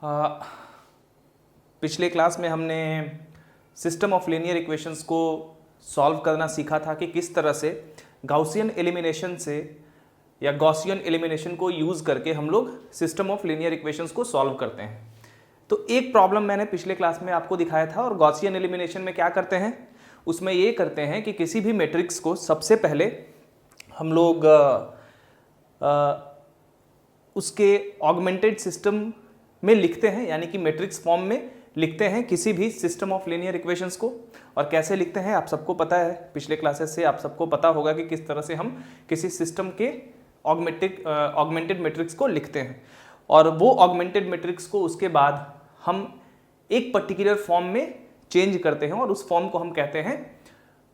पिछले क्लास में हमने सिस्टम ऑफ लीनियर इक्वेशंस को सॉल्व करना सीखा था कि किस तरह से गाउसियन एलिमिनेशन से या गॉसियन एलिमिनेशन को यूज़ करके हम लोग सिस्टम ऑफ लीनियर इक्वेशंस को सॉल्व करते हैं। तो एक प्रॉब्लम मैंने पिछले क्लास में आपको दिखाया था, और गॉसियन एलिमिनेशन में क्या करते हैं, उसमें ये करते हैं कि किसी भी मैट्रिक्स को सबसे पहले हम लोग उसके ऑगमेंटेड सिस्टम में लिखते हैं, यानी कि मैट्रिक्स फॉर्म में लिखते हैं किसी भी सिस्टम ऑफ लीनियर इक्वेशंस को। और कैसे लिखते हैं आप सबको पता है, पिछले क्लासेस से आप सबको पता होगा कि किस तरह से हम किसी सिस्टम के ऑगमेंटेड मैट्रिक्स को लिखते हैं। और वो ऑगमेंटेड मैट्रिक्स को उसके बाद हम एक पर्टिकुलर फॉर्म में चेंज करते हैं, और उस फॉर्म को हम कहते हैं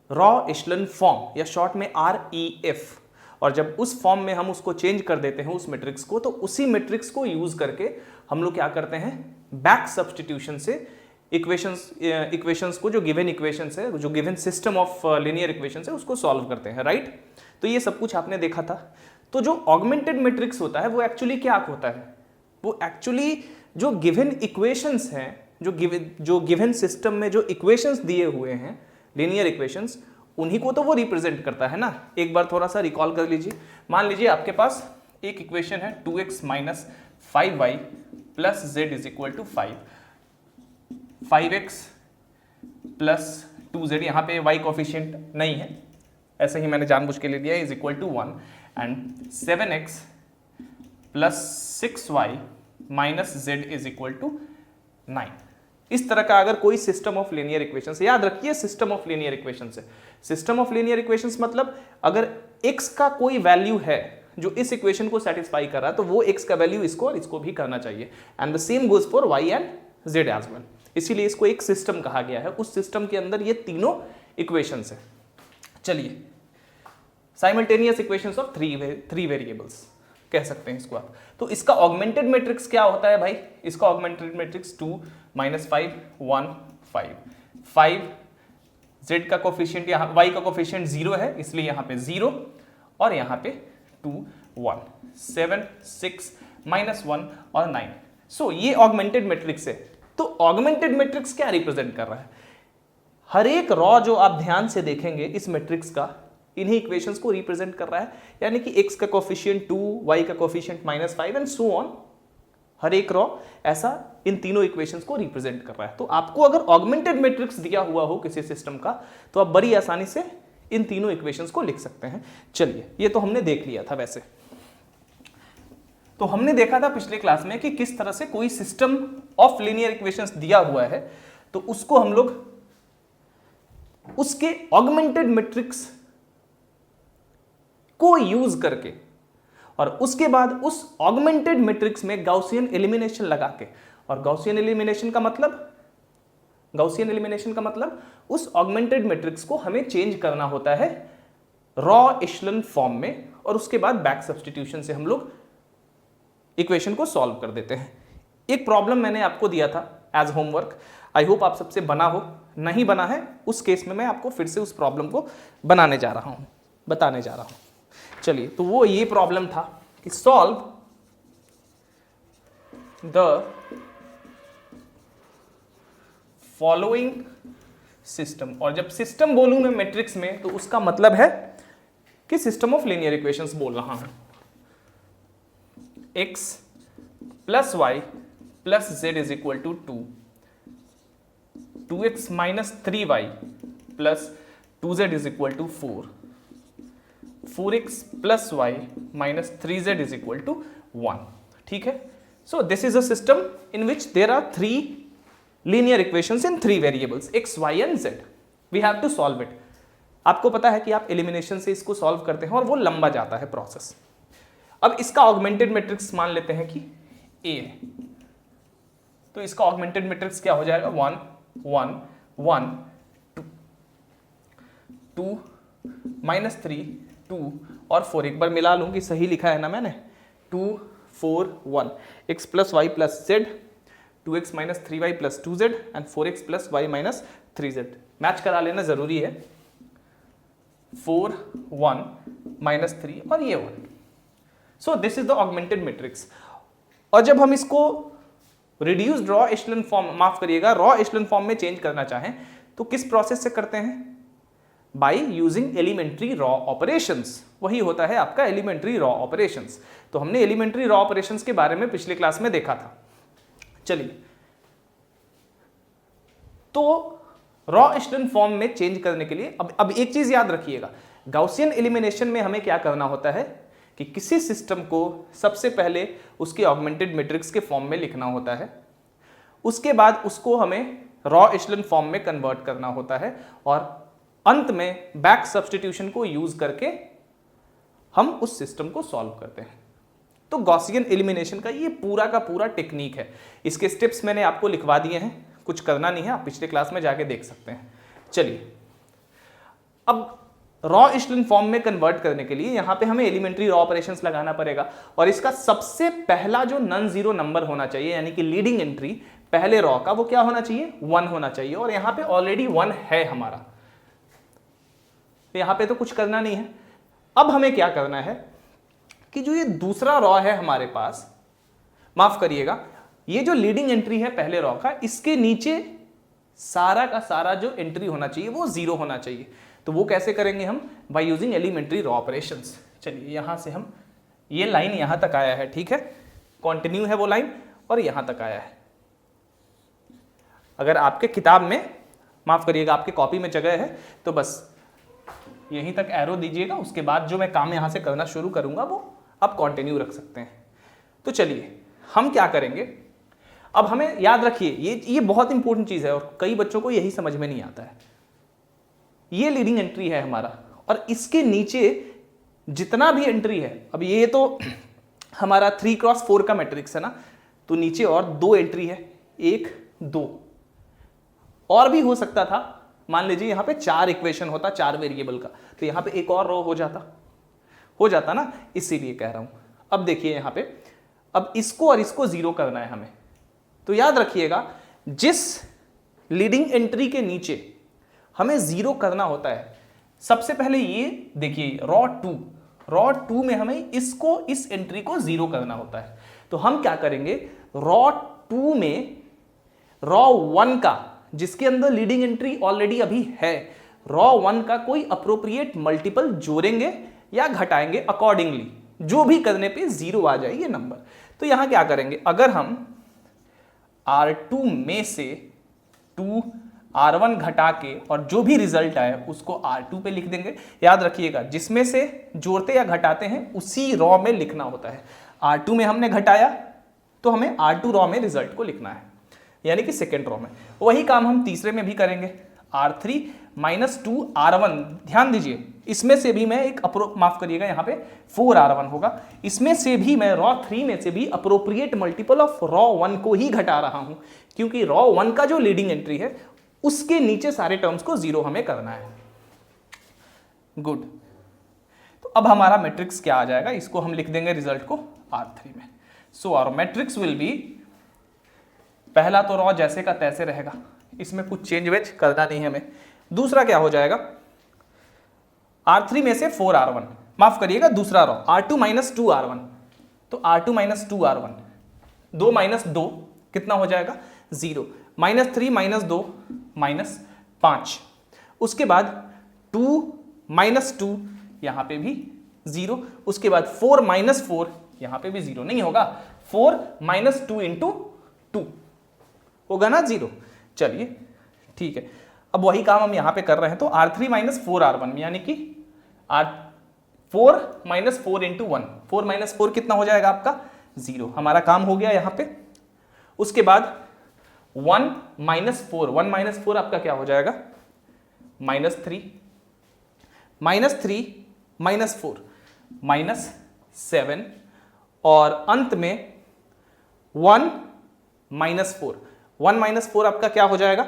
रॉ एशेलन फॉर्म, या शॉर्ट में REF। और जब उस फॉर्म में हम उसको चेंज कर देते हैं उस मैट्रिक्स को, तो उसी मैट्रिक्स को यूज करके हम लोग क्या करते हैं, बैक सब्स्टिट्यूशन से इक्वेशंस को, जो गिवन इक्वेशंस है, जो given system of linear equations है, उसको सॉल्व करते हैं, राइट। तो ये सब कुछ आपने देखा था। तो जो ऑगमेंटेड मैट्रिक्स होता है वो एक्चुअली क्या होता है, वो एक्चुअली जो गिवन इक्वेशंस हैं, जो गिवन सिस्टम में जो इक्वेशंस दिए हुए हैं लीनियर इक्वेशंस, उन्हीं को तो वो रिप्रेजेंट करता है ना। एक बार थोड़ा सा रिकॉल कर लीजिए। मान लीजिए आपके पास एक इक्वेशन है 2x minus 5y plus z is equal to 5, 5x plus 2z, यहाँ पे y कोफिशिएंट नहीं है, ऐसे ही मैंने जानबूझ के ले दिया, is equal to 1, and 7x plus 6y minus z is equal to 9। इस तरह का अगर कोई सिस्टम ऑफ लीनियर इक्वेशंस, याद रखिए सिस्टम ऑफ लीनियर इक्वेशंस है। सिस्टम ऑफ लीनियर इक्वेशंस मतलब अगर x का कोई वैल्यू है जो इस इक्वेशन को सेटिस्फाई कर रहा है, तो वो x का वैल्यू इसको और इसको भी करना चाहिए, and the same goes for y and z as well. इसीलिए इसको एक सिस्टम कहा गया है। उस सिस्टम के अंदर ये तीनों इक्वेशंस है। चलिए, simultaneous equations of three variables कह सकते हैं इसको आप। तो इसका ऑगमेंटेड मैट्रिक्स क्या होता है भाई, इसका ऑगमेंटेड मैट्रिक्स 2 माइनस 5 1 5 5, z का कोफिशिएंट, यहाँ y का कोफिशिएंट 0 है, इसलिए यहाँ पे 0, और यहाँ पे 2 1 7 6 माइनस 1 और 9। सो ये ऑगमेंटेड मैट्रिक्स है। तो ऑगमेंटेड मैट्रिक्स क्या रिप्रेजेंट कर रहा है, हर एक रॉ जो आप ध्यान से देखेंगे इस मैट्रिक्स का, इन्हीं इक्वेशंस को रिप्रेजेंट कर रहा है। यानी कि x का कोफिशिएंट 2, y का कोफिशिएंट -5 एंड सो ऑन, हर एक रॉ ऐसा इन तीनों इक्वेशंस को रिप्रेजेंट कर रहा है। तो आपको अगर ऑगमेंटेड मैट्रिक्स दिया हुआ हो किसी सिस्टम का, तो आप बड़ी आसानी से इन तीनों इक्वेशंस को लिख सकते हैं। चलिए, ये तो हमने देख लिया था। वैसे तो हमने देखा था पिछले क्लास में कि किस तरह से कोई सिस्टम ऑफ लीनियर इक्वेशंस दिया हुआ है, तो उसको हम लोग उसके ऑगमेंटेड मैट्रिक्स को यूज करके, और उसके बाद उस ऑगमेंटेड मैट्रिक्स में गाउसियन एलिमिनेशन लगा के, और गाउसियन एलिमिनेशन का मतलब उस ऑगमेंटेड मैट्रिक्स को हमें चेंज करना होता है रॉ एशेलन फॉर्म में, और उसके बाद बैक सब्स्टिट्यूशन से हम लोग इक्वेशन को सॉल्व कर देते हैं। एक प्रॉब्लम मैंने आपको दिया था एज होमवर्क, आई होप आप सबसे बना हो। नहीं बना है, उस केस में मैं आपको फिर से उस प्रॉब्लम को बताने जा रहा हूं। चलिए, तो वो ये प्रॉब्लम था कि सॉल्व द फॉलोइंग सिस्टम। और जब सिस्टम बोलूं मैं मैट्रिक्स में, तो उसका मतलब है कि सिस्टम ऑफ लीनियर इक्वेशंस बोल रहा हूं। x plus y plus z is equal to 2, 2x minus 3y plus 2z is equal to 4, 4x plus y minus 3z is equal to 1। ठीक है। So this is a system in which there are 3 linear equations in 3 variables x, y and z। We have to solve it. आपको पता है कि आप elimination से इसको solve करते हैं, और वो लंबा जाता है प्रोसेस। अब इसका ऑगमेंटेड मैट्रिक्स मान लेते हैं कि A है, तो इसका ऑगमेंटेड मैट्रिक्स क्या हो जाएगा, 1 1 1 2 माइनस 3 2 और 4। एक बार मिला लूं कि सही लिखा है ना मैंने, 2 4 1, x plus y plus z, 2x minus 3y plus 2z and 4x plus y minus 3z। Match करा लेना जरूरी है, 4 1 माइनस 3 और ये 1। सो this is the augmented matrix. और जब हम इसको रिड्यूस्ड रॉ एशेलन फॉर्म, माफ करिएगा, रॉ एशेलन फॉर्म में चेंज करना चाहें तो किस प्रोसेस से करते हैं? By using elementary row operations. वही होता है आपका एलिमेंट्री रॉ ऑपरेशंस। तो हमने एलिमेंट्री रॉ ऑपरेशंस के बारे में पिछले क्लास में देखा था। चलिए, तो रॉ एशेलन फॉर्म में चेंज करने के लिए अब एक चीज याद रखिएगा, गॉसियन एलिमिनेशन में हमें क्या करना होता है कि किसी सिस्टम को सबसे पहले उसके ऑगमेंटेड मैट्रिक्स के फॉर्म में लिखना होता है, उसके बाद उसको हमें रॉ एशेलन फॉर्म में कन्वर्ट करना होता है और अंत में बैक सब्स्टिट्यूशन को यूज करके हम उस सिस्टम को सॉल्व करते हैं। तो गॉसियन एलिमिनेशन का ये पूरा का पूरा टेक्निक है। इसके स्टेप्स मैंने आपको लिखवा दिए हैं, कुछ करना नहीं है, आप पिछले क्लास में जाके देख सकते हैं। चलिए, अब रॉ एशेलन फॉर्म में कन्वर्ट करने के लिए यहां पे हमें एलिमेंट्री रॉ ऑपरेशंस लगाना पड़ेगा और इसका सबसे पहला जो नॉन जीरो नंबर होना चाहिए, यानी कि लीडिंग एंट्री पहले रॉ का, वो क्या होना चाहिए? 1 होना चाहिए। और यहां पे ऑलरेडी 1 है हमारा, यहां पे तो कुछ करना नहीं है। अब हमें क्या करना है कि जो ये दूसरा रॉ है हमारे पास, माफ करिएगा, ये जो लीडिंग एंट्री है पहले रॉ का, इसके नीचे सारा का सारा जो एंट्री होना चाहिए वो 0 होना चाहिए। तो वो कैसे करेंगे हम? By using elementary row operations. चलिए, यहां से हम, ये लाइन यहां तक आया है, ठीक है, कंटिन्यू है वो लाइन और यहां तक आया है। अगर आपके किताब में, माफ करिएगा, आपके कॉपी में जगह है तो बस यहीं तक एरो दीजिएगा, उसके बाद जो मैं काम यहां से करना शुरू करूंगा वो आप कंटिन्यू रख सकते हैं। तो चलिए, हम क्या करेंगे, अब हमें याद रखिए, ये बहुत इंपॉर्टेंट चीज है और कई बच्चों को यही समझ में नहीं आता है। ये लीडिंग एंट्री है हमारा और इसके नीचे जितना भी एंट्री है, अब ये तो हमारा 3x4 का मैट्रिक्स है ना, तो नीचे और 2 एंट्री है, 1 2 और भी हो सकता था। मान लीजिए यहां पे 4 इक्वेशन होता 4 वेरिएबल का, तो यहां पे एक और रो हो जाता ना, इसीलिए कह रहा हूं। अब देखिए यहां पे, अब इसको और इसको 0 करना है हमें। तो याद रखिएगा, जिस लीडिंग एंट्री के नीचे हमें 0 करना होता है, सबसे पहले ये देखिए रॉ 2 में हमें इसको, इस एंट्री को 0 करना होता है। तो हम क्या करेंगे, रॉ 2 में रॉ 1 का, जिसके अंदर लीडिंग एंट्री ऑलरेडी अभी है, रॉ 1 का कोई अप्रोप्रिएट मल्टीपल जोड़ेंगे या घटाएंगे अकॉर्डिंगली, जो भी करने पे 0 आ जाए ये नंबर। तो यहां क्या करेंगे, अगर हम R2 में से 2 R1 घटा के और जो भी रिजल्ट आए उसको R2 पे लिख देंगे। याद रखिएगा, जिसमें से जोड़ते या घटाते हैं उसी रॉ में लिखना होता है। R2 में हमने घटाया तो हमें R2 रॉ में रिजल्ट को लिखना है, यानी कि सेकेंड रॉ में। वही काम हम तीसरे में भी करेंगे, R3 - 2 R1। ध्यान दीजिए, इसमें से भी मैं एक माफ करिएगा, यहाँ पे 4 R1 होगा, इसमें से भी मैं रॉ 3 में से भी अप्रोप्रिएट मल्टीपल ऑफ रॉ 1 को ही घटा रहा हूं, क्योंकि रॉ 1 का जो लीडिंग एंट्री है उसके नीचे सारे टर्म्स को 0 हमें करना है। गुड। तो अब हमारा मैट्रिक्स क्या आ जाएगा, इसको हम लिख देंगे रिजल्ट को R3 में। So our matrix will be, पहला तो रॉ जैसे का तैसे रहेगा, इसमें कुछ चेंज वेज करना नहीं है हमें। दूसरा क्या हो जाएगा, R3 में से 4 R1, माफ करिएगा दूसरा रॉ R2 - 2 R1, तो R2 - 2 R1, 2 - 2 कितना हो जाएगा, 0, -3 - 2 -5, उसके बाद 2 - 2 यहां पे भी 0, उसके बाद 4 - 4 यहां पे भी 0 नहीं होगा, 4 - 2 × 2 होगा ना 0। चलिए ठीक है, अब वही काम हम यहां पे कर रहे हैं। तो R3 - 4 R1 यानी कि 4 - 4 × 1, 4 - 4 कितना हो जाएगा आपका, 0। हमारा काम हो गया यहां पे। उसके बाद 1 - 4, 1 - 4 आपका क्या हो जाएगा, -3, -3 - 4 -7, और अंत में 1 - 4, 1 - 4 आपका क्या हो जाएगा,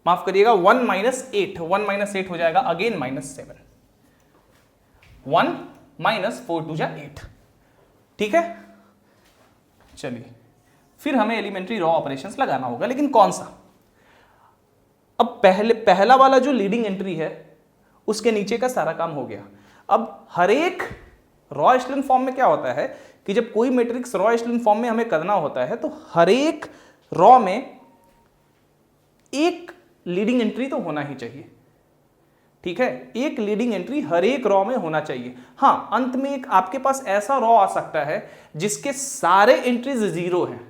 माफ करिएगा 1 - 8, 1 - 8 हो जाएगा अगेन -7, 1 - 4 2 = 8। ठीक है, चलिए फिर हमें एलिमेंट्री रॉ ऑपरेशंस लगाना होगा, लेकिन कौन सा। अब पहला वाला जो लीडिंग एंट्री है उसके नीचे का सारा काम हो गया। अब हर एक रॉ एशेलन फॉर्म में क्या होता है कि जब कोई मैट्रिक्स रॉ एशेलन फॉर्म में हमें करना होता है तो हर एक रॉ में एक लीडिंग एंट्री तो होना ही चाहिए, ठीक है, एक लीडिंग एंट्री हर एक रॉ में होना चाहिए। हाँ, अंत में एक आपके पास ऐसा रॉ आ सकता है जिसके सारे एंट्रीज 0 हैं,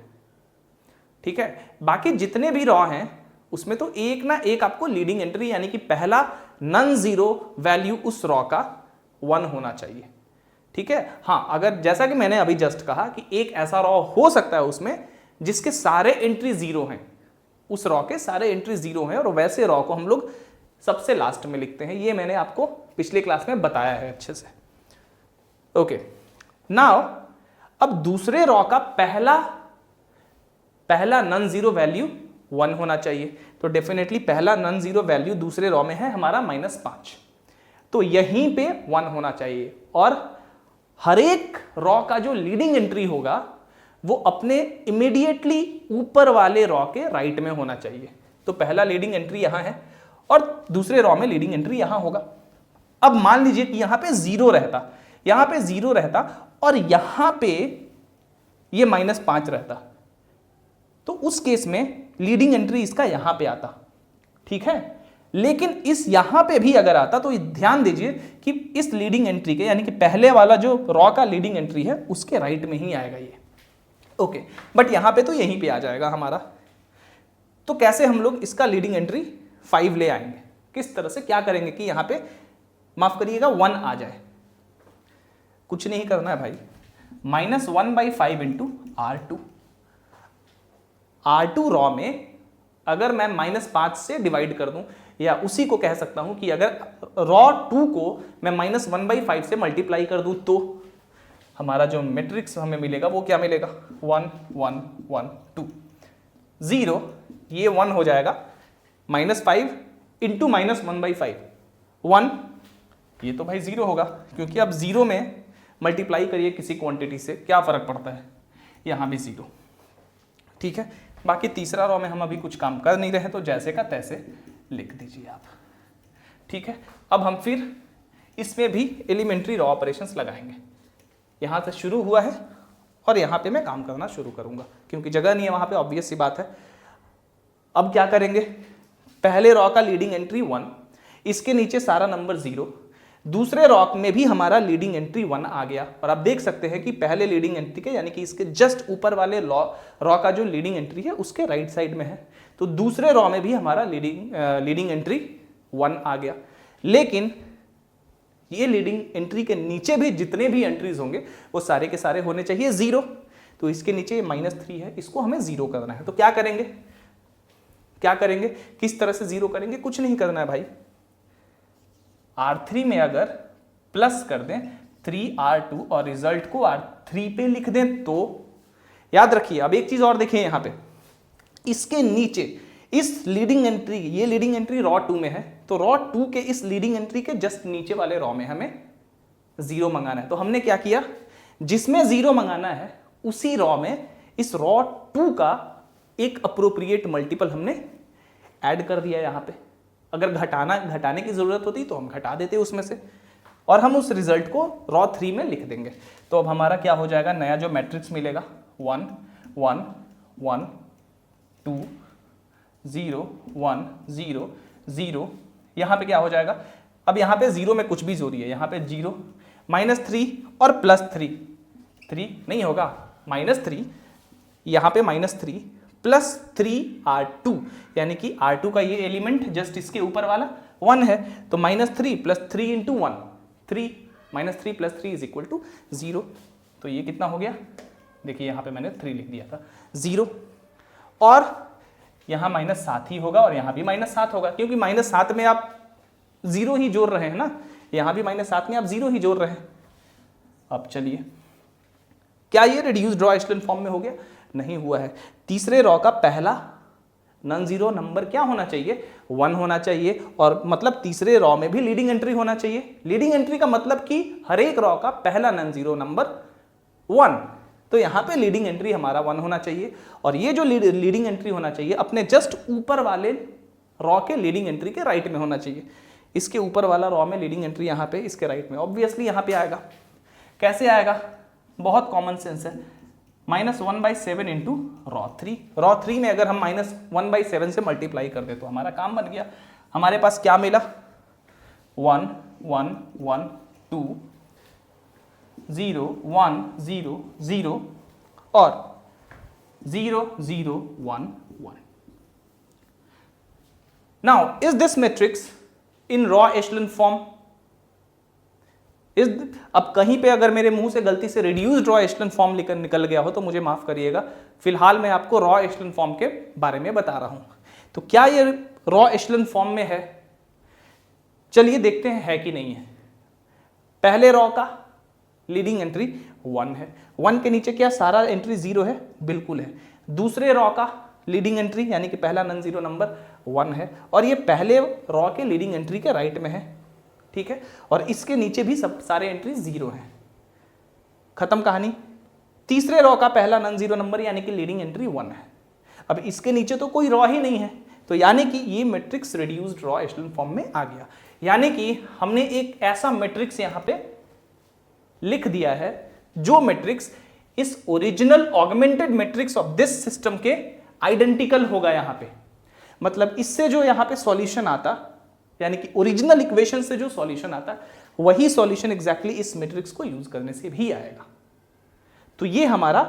ठीक है, बाकी जितने भी रॉ हैं उसमें तो एक ना एक आपको लीडिंग एंट्री यानी कि पहला नॉन जीरो वैल्यू उस रॉ का 1 होना चाहिए, ठीक है। हाँ, अगर जैसा कि मैंने अभी जस्ट कहा कि एक ऐसा रॉ हो सकता है उसमें जिसके सारे एंट्री 0 हैं, उस रॉ के सारे एंट्री 0 हैं, और वैसे रॉ को हम लोग सबसे लास्ट में लिखते हैं। ये मैंने आपको पिछले क्लास में बताया है अच्छे से। ओके, नाउ अब दूसरे रॉ का पहला नॉन जीरो वैल्यू 1 होना चाहिए, तो डेफिनेटली पहला नॉन जीरो वैल्यू दूसरे रॉ में है हमारा -5, तो यहीं पे 1 होना चाहिए, और हर एक रॉ का जो लीडिंग एंट्री होगा वो अपने इमीडिएटली ऊपर वाले रॉ के राइट में होना चाहिए। तो पहला लीडिंग एंट्री यहां है और दूसरे रॉ में लीडिंग एंट्री यहां होगा। अब मान लीजिए कि यहां पे 0 रहता, यहां पे 0 रहता और यहां पे ये -5 रहता, तो उस केस में लीडिंग एंट्री इसका यहां पे आता, ठीक है। लेकिन इस यहां पे भी अगर आता तो ध्यान दीजिए कि इस लीडिंग एंट्री के यानी कि पहले वाला जो रॉ का लीडिंग एंट्री है उसके राइट में ही आएगा ये, ओके, बट यहां पे तो यहीं पे आ जाएगा हमारा। तो कैसे हम लोग इसका लीडिंग एंट्री 5 ले आएंगे, किस तरह से, क्या करेंगे कि यहां पे माफ करिएगा 1 आ जाए, कुछ नहीं करना है भाई, -1/5 इंटू R2 रॉ में अगर मैं -5 से डिवाइड कर दूं, या उसी को कह सकता हूं कि अगर रॉ 2 को मैं -1/5 से मल्टीप्लाई कर दूं तो हमारा जो मैट्रिक्स हमें मिलेगा वो क्या मिलेगा, 1 1 1 2 0, ये 1 हो जाएगा, -5 इंटू -1/5 1, ये तो भाई 0 होगा, क्योंकि अब 0 में मल्टीप्लाई करिए किसी क्वांटिटी से क्या फर्क पड़ता है, यहां भी 0, ठीक है। बाकी तीसरा रॉ में हम अभी कुछ काम कर नहीं रहे तो जैसे का तैसे लिख दीजिए आप, ठीक है। अब हम फिर इसमें भी एलिमेंट्री रॉ ऑपरेशंस लगाएंगे, यहां से शुरू हुआ है और यहां पे मैं काम करना शुरू करूंगा क्योंकि जगह नहीं है वहां पे, ऑब्वियस सी बात है। अब क्या करेंगे, पहले रॉ का लीडिंग एंट्री 1, इसके नीचे सारा नंबर 0, दूसरे रॉ में भी हमारा लीडिंग एंट्री 1 आ गया, और आप देख सकते हैं कि पहले लीडिंग एंट्री के यानी कि इसके जस्ट ऊपर वाले रॉ का जो लीडिंग एंट्री है उसके राइट साइड में है, तो दूसरे रॉ में भी हमारा लीडिंग एंट्री 1 आ गया। लेकिन ये लीडिंग एंट्री के नीचे भी जितने भी एंट्रीज होंगे वो सारे के सारे होने चाहिए 0, तो इसके नीचे -3 है, इसको हमें 0 करना है। तो क्या करेंगे, किस तरह से 0 करेंगे, कुछ नहीं करना है भाई, R3 में अगर प्लस कर दें 3R2 और रिजल्ट को R3 पे लिख दें तो याद रखिए। अब एक चीज और देखिए, यहां पे इसके नीचे इस लीडिंग एंट्री, ये लीडिंग एंट्री रॉ 2 में है, तो रॉ 2 के इस लीडिंग एंट्री के जस्ट नीचे वाले रॉ में हमें 0 मंगाना है। तो हमने क्या किया, जिसमें 0 मंगाना है उसी रॉ में इस रॉ 2 का एक अप्रोप्रिएट मल्टीपल हमने ऐड कर दिया यहां पे। अगर घटाने की जरूरत होती तो हम घटा देते उसमें से, और हम उस रिजल्ट को रॉ 3 में लिख देंगे। तो अब हमारा क्या हो जाएगा, नया जो मैट्रिक्स मिलेगा 1 1 1 2 0 1 0 0, यहां पे क्या हो जाएगा, अब यहां पे 0 में कुछ भी जोड़िए, यहां पे 0 -3 और +3, 3 नहीं होगा, -3, यहां पे -3 +3R2, यानी कि R2 का ये एलिमेंट जस्ट इसके ऊपर वाला 1 है, तो -3 + 3 × 1 3, -3 + 3 = 0, तो ये कितना हो गया, देखिए यहाँ पे मैंने 3 लिख दिया था, 0, और यहाँ -7 ही होगा और यहाँ भी -7 होगा, क्योंकि -7 में आप 0 ही जोड़ रहे हैं ना, यहाँ भी -7 में आप 0 ही जोड़ रहे हैं। अब चलिए, क्या ये रिड्यूस्ड रॉ एशेलन फॉर्म में हो गया, नहीं हुआ है। तीसरे रॉ का पहला नॉन जीरो नंबर क्या होना चाहिए, 1 होना चाहिए, और मतलब तीसरे रॉ में भी लीडिंग एंट्री होना चाहिए। लीडिंग एंट्री का मतलब कि हर एक रॉ का पहला नॉन जीरो नंबर 1, तो यहां पे लीडिंग एंट्री हमारा 1 होना चाहिए, और ये जो लीडिंग एंट्री होना चाहिए अपने जस्ट ऊपर वाले रॉ के लीडिंग एंट्री के राइट में होना चाहिए। इसके ऊपर वाला रॉ में लीडिंग एंट्री यहाँ पे इसके राइट में ऑब्वियसली यहाँ पे आएगा। कैसे आएगा? बहुत कॉमन सेंस है, -1/7 इंटू ρ3। ρ3 में अगर हम -1/7 से मल्टीप्लाई कर दे तो हमारा काम बन गया। हमारे पास क्या मिला? 1 1 1 2 0 1 0 0 और 0 0 1 1। Now is this matrix in row echelon form? अब कहीं पे अगर मेरे मुंह से गलती से रिड्यूस्ड रॉ एशेलन फॉर्म निकल गया हो तो मुझे माफ करिएगा, फिलहाल मैं आपको रॉ एशेलन फॉर्म के बारे में बता रहा हूं। तो क्या ये रॉ एशेलन फॉर्म में है? चलिए देखते हैं है कि नहीं है। पहले रॉ का लीडिंग एंट्री 1 है, 1 के नीचे क्या सारा एंट्री 0 है? बिल्कुल है। दूसरे रॉ का लीडिंग एंट्री यानी कि पहला नॉन जीरो नंबर 1 है और ये पहले रॉ के लीडिंग एंट्री के राइट में है, ठीक है, और इसके नीचे भी सब सारे एंट्री 0 है। खत्म कहानी। तीसरे रॉ का पहला नॉन जीरो नंबर यानी कि लीडिंग एंट्री 1 है। अब इसके नीचे तो कोई रॉ ही नहीं है, तो यानी कि ये matrix reduced row echelon form में आ गया। यानी कि हमने एक ऐसा मैट्रिक्स यहां पे लिख दिया है जो मैट्रिक्स इस original augmented matrix of this system के आइडेंटिकल होगा। यहां पे मतलब इससे जो यहां पे सॉल्यूशन आता, यानी कि ओरिजिनल इक्वेशन से जो सॉल्यूशन आता, वही सॉल्यूशन एग्जैक्टली इस मैट्रिक्स को यूज करने से भी आएगा। तो ये हमारा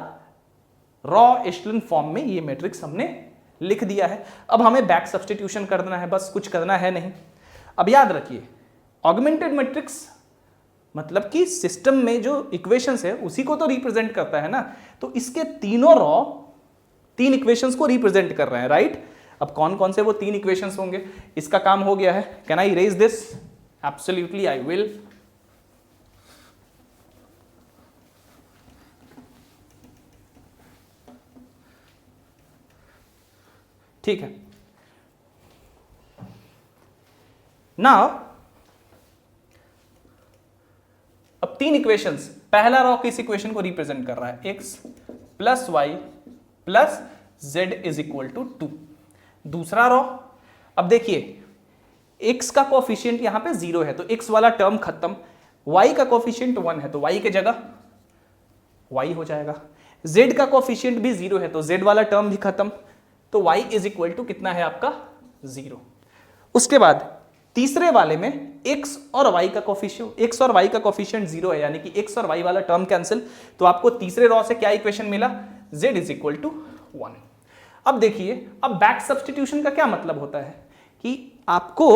रॉ एशेलन फॉर्म में ये मैट्रिक्स हमने लिख दिया है। अब हमें बैक सब्स्टिट्यूशन करना है, बस कुछ करना है नहीं। अब याद रखिए, ऑगमेंटेड मैट्रिक्स मतलब कि सिस्टम में जो इक्वेशंस है उसी को तो रिप्रेजेंट करता है ना, तो इसके तीनों रॉ 3 इक्वेशंस को रिप्रेजेंट कर रहे हैं, राइट। अब कौन कौन से वो 3 इक्वेशंस होंगे, इसका काम हो गया है। Can I erase this? Absolutely I will. ठीक है, नाउ अब 3 इक्वेशंस, पहला रॉ किस इक्वेशन को रिप्रेजेंट कर रहा है? x plus y plus z is equal to 2। दूसरा रॉ, अब देखिए x का कोफिशिएंट यहां पे 0 है तो x वाला टर्म खत्म, y का कोफिशिएंट 1 है तो y के जगह y हो जाएगा, z का कोफिशिएंट भी 0 है तो z वाला टर्म भी खत्म, तो y इज इक्वल टू कितना है आपका? 0। उसके बाद तीसरे वाले में x और y का कोफिशिएंट 0 है, यानी कि x और y वाला टर्म कैंसिल, तो आपको तीसरे रॉ से क्या इक्वेशन मिला? z is equal to 1। अब देखिए, अब बैक सब्स्टिट्यूशन का क्या मतलब होता है कि आपको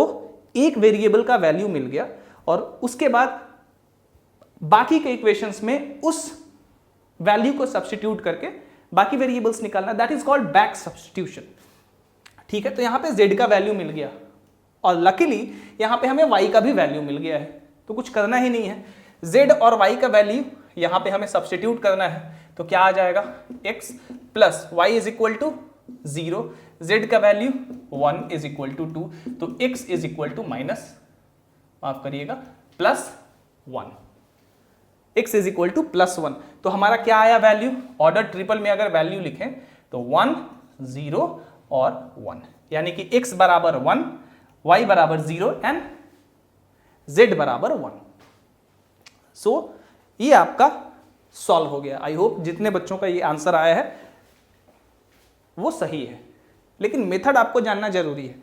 एक वेरिएबल का वैल्यू मिल गया और उसके बाद बाकी के इक्वेशंस में उस वैल्यू को सब्स्टिट्यूट करके बाकी वेरिएबल्स निकालना, that is called back substitution. ठीक है, तो यहां पे z का वैल्यू मिल गया और लकीली यहां पे हमें y का भी वैल्यू मिल गया है, तो कुछ करना ही नहीं है, z और y का वैल्यू यहां पे हमें सब्स्टिट्यूट करना है। तो क्या आ जाएगा? x plus y is equal to 0, z का वैल्यू 1 इज इक्वल टू 2, तो x इज इक्वल टू माफ करिएगा +1, x इज इक्वल टू +1। तो हमारा क्या आया वैल्यू? ऑर्डर ट्रिपल में अगर वैल्यू लिखें तो 1 0 और 1, यानी कि x बराबर 1, y बराबर 0 एंड z बराबर 1। सो ये आपका सॉल्व हो गया। आई होप जितने बच्चों का ये आंसर आया है वो सही है, लेकिन मेथड आपको जानना जरूरी है।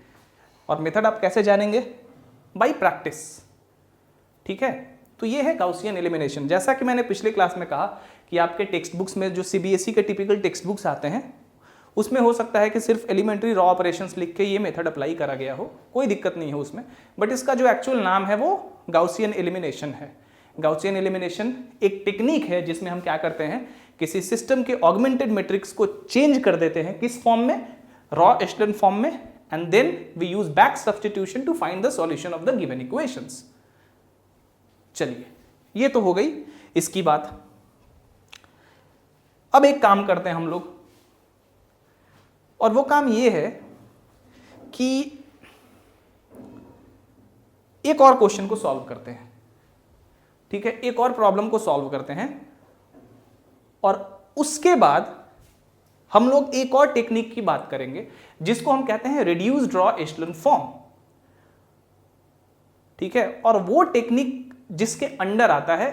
और मेथड आप कैसे जानेंगे? Bye practice. ठीक है, तो ये है गाउसियन एलिमिनेशन। जैसा कि मैंने पिछले क्लास में कहा कि आपके टेक्स्ट बुक्स में जो सीबीएसई के टिपिकल टेक्स्ट बुक्स आते हैं उसमें हो सकता है कि सिर्फ एलिमेंट्री रॉ ऑपरेशंस लिख के ये मेथड अप्लाई करा गया हो, कोई दिक्कत नहीं है उसमें, बट इसका जो एक्चुअल नाम है वो गाउसियन एलिमिनेशन है। गाउसियन एलिमिनेशन एक टेक्निक है जिसमें हम क्या करते हैं, किसी सिस्टम के ऑगमेंटेड मैट्रिक्स को चेंज कर देते हैं, किस फॉर्म में? रॉ एशेलन फॉर्म में, and then we use back substitution to find the solution of the given equations. चलिए, ये तो हो गई इसकी बात। अब एक काम करते हैं हम लोग, और वो काम ये है कि एक और क्वेश्चन को सॉल्व करते हैं। ठीक है, एक और प्रॉब्लम को सॉल्व करते हैं और उसके बाद हम लोग एक और टेक्निक की बात करेंगे जिसको हम कहते हैं रिड्यूस्ड रॉ एशेलन फॉर्म। ठीक है, और वो टेक्निक जिसके अंडर आता है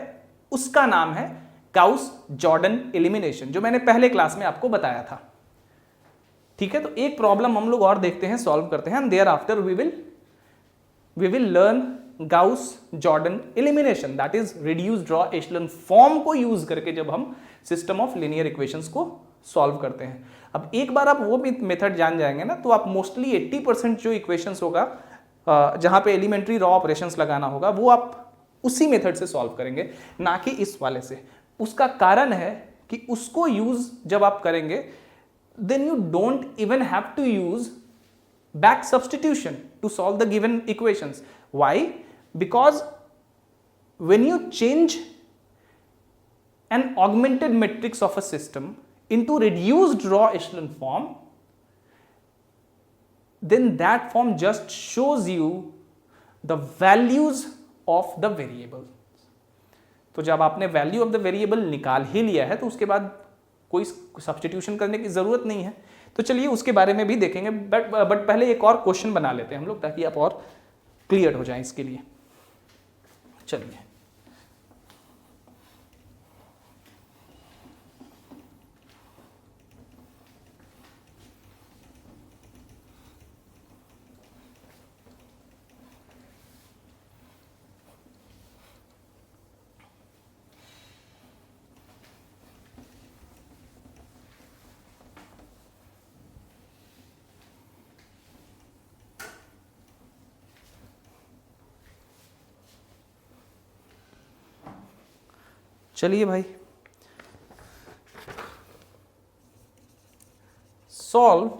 उसका नाम है गाउस जॉर्डन एलिमिनेशन, जो मैंने पहले क्लास में आपको बताया था। ठीक है, तो एक प्रॉब्लम हम लोग और देखते हैं, सॉल्व करते हैं, and thereafter we will learn Gauss Jordan elimination, that is reduced row echelon form को यूज करके जब हम सिस्टम ऑफ लीनियर इक्वेशंस को सॉल्व करते हैं। अब एक बार आप वो मेथड जान जाएंगे ना, तो आप मोस्टली 80% जो इक्वेशंस होगा जहां पे एलिमेंट्री रॉ ऑपरेशंस लगाना होगा, वो आप उसी मेथड से सॉल्व करेंगे, ना कि इस वाले से। उसका कारण है कि उसको यूज जब आप करेंगे, then you don't even have to use back substitution to solve the given equations. Why? Because when you change an augmented matrix of a system into reduced raw echelon form, then that form just shows you the values of the variable. तो जब आपने value of the variable निकाल ही लिया है, तो उसके बाद कोई सब्स्टिट्यूशन करने की जरूरत नहीं है। तो चलिए उसके बारे में भी देखेंगे, बट पहले एक और क्वेश्चन बना लेते हैं हम लोग, ताकि आप और क्लियर हो जाएं इसके लिए। चलिए, चलिए भाई, सॉल्व।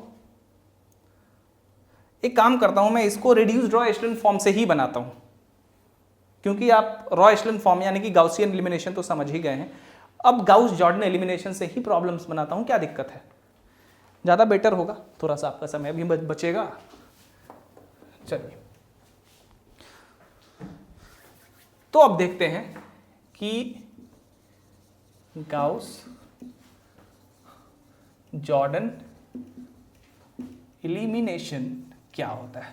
एक काम करता हूं, मैं इसको रिड्यूस्ड रॉ एशेलन फॉर्म से ही बनाता हूं, क्योंकि आप रॉ एशेलन फॉर्म यानी कि गाउसियन एलिमिनेशन तो समझ ही गए हैं। अब गाउस जॉर्डन एलिमिनेशन से ही प्रॉब्लम्स बनाता हूं, क्या दिक्कत है, ज़्यादा बेटर होगा, थोड़ा सा आपका समय भी बचेगा। चलिए, तो अब देखते हैं कि गाउस जॉर्डन एलिमिनेशन क्या होता है।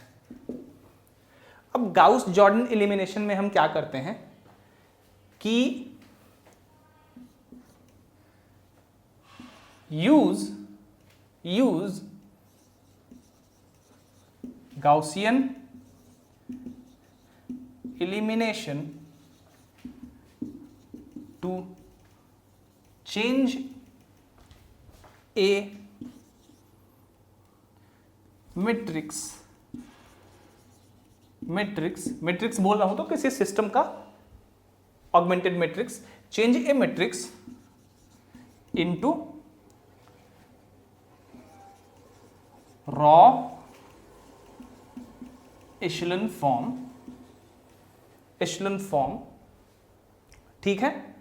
अब गाउस जॉर्डन एलिमिनेशन में हम क्या करते हैं कि use Gaussian elimination to change a matrix बोल रहा हूं तो किसी सिस्टम का augmented matrix, change a matrix into row echelon form, ठीक है।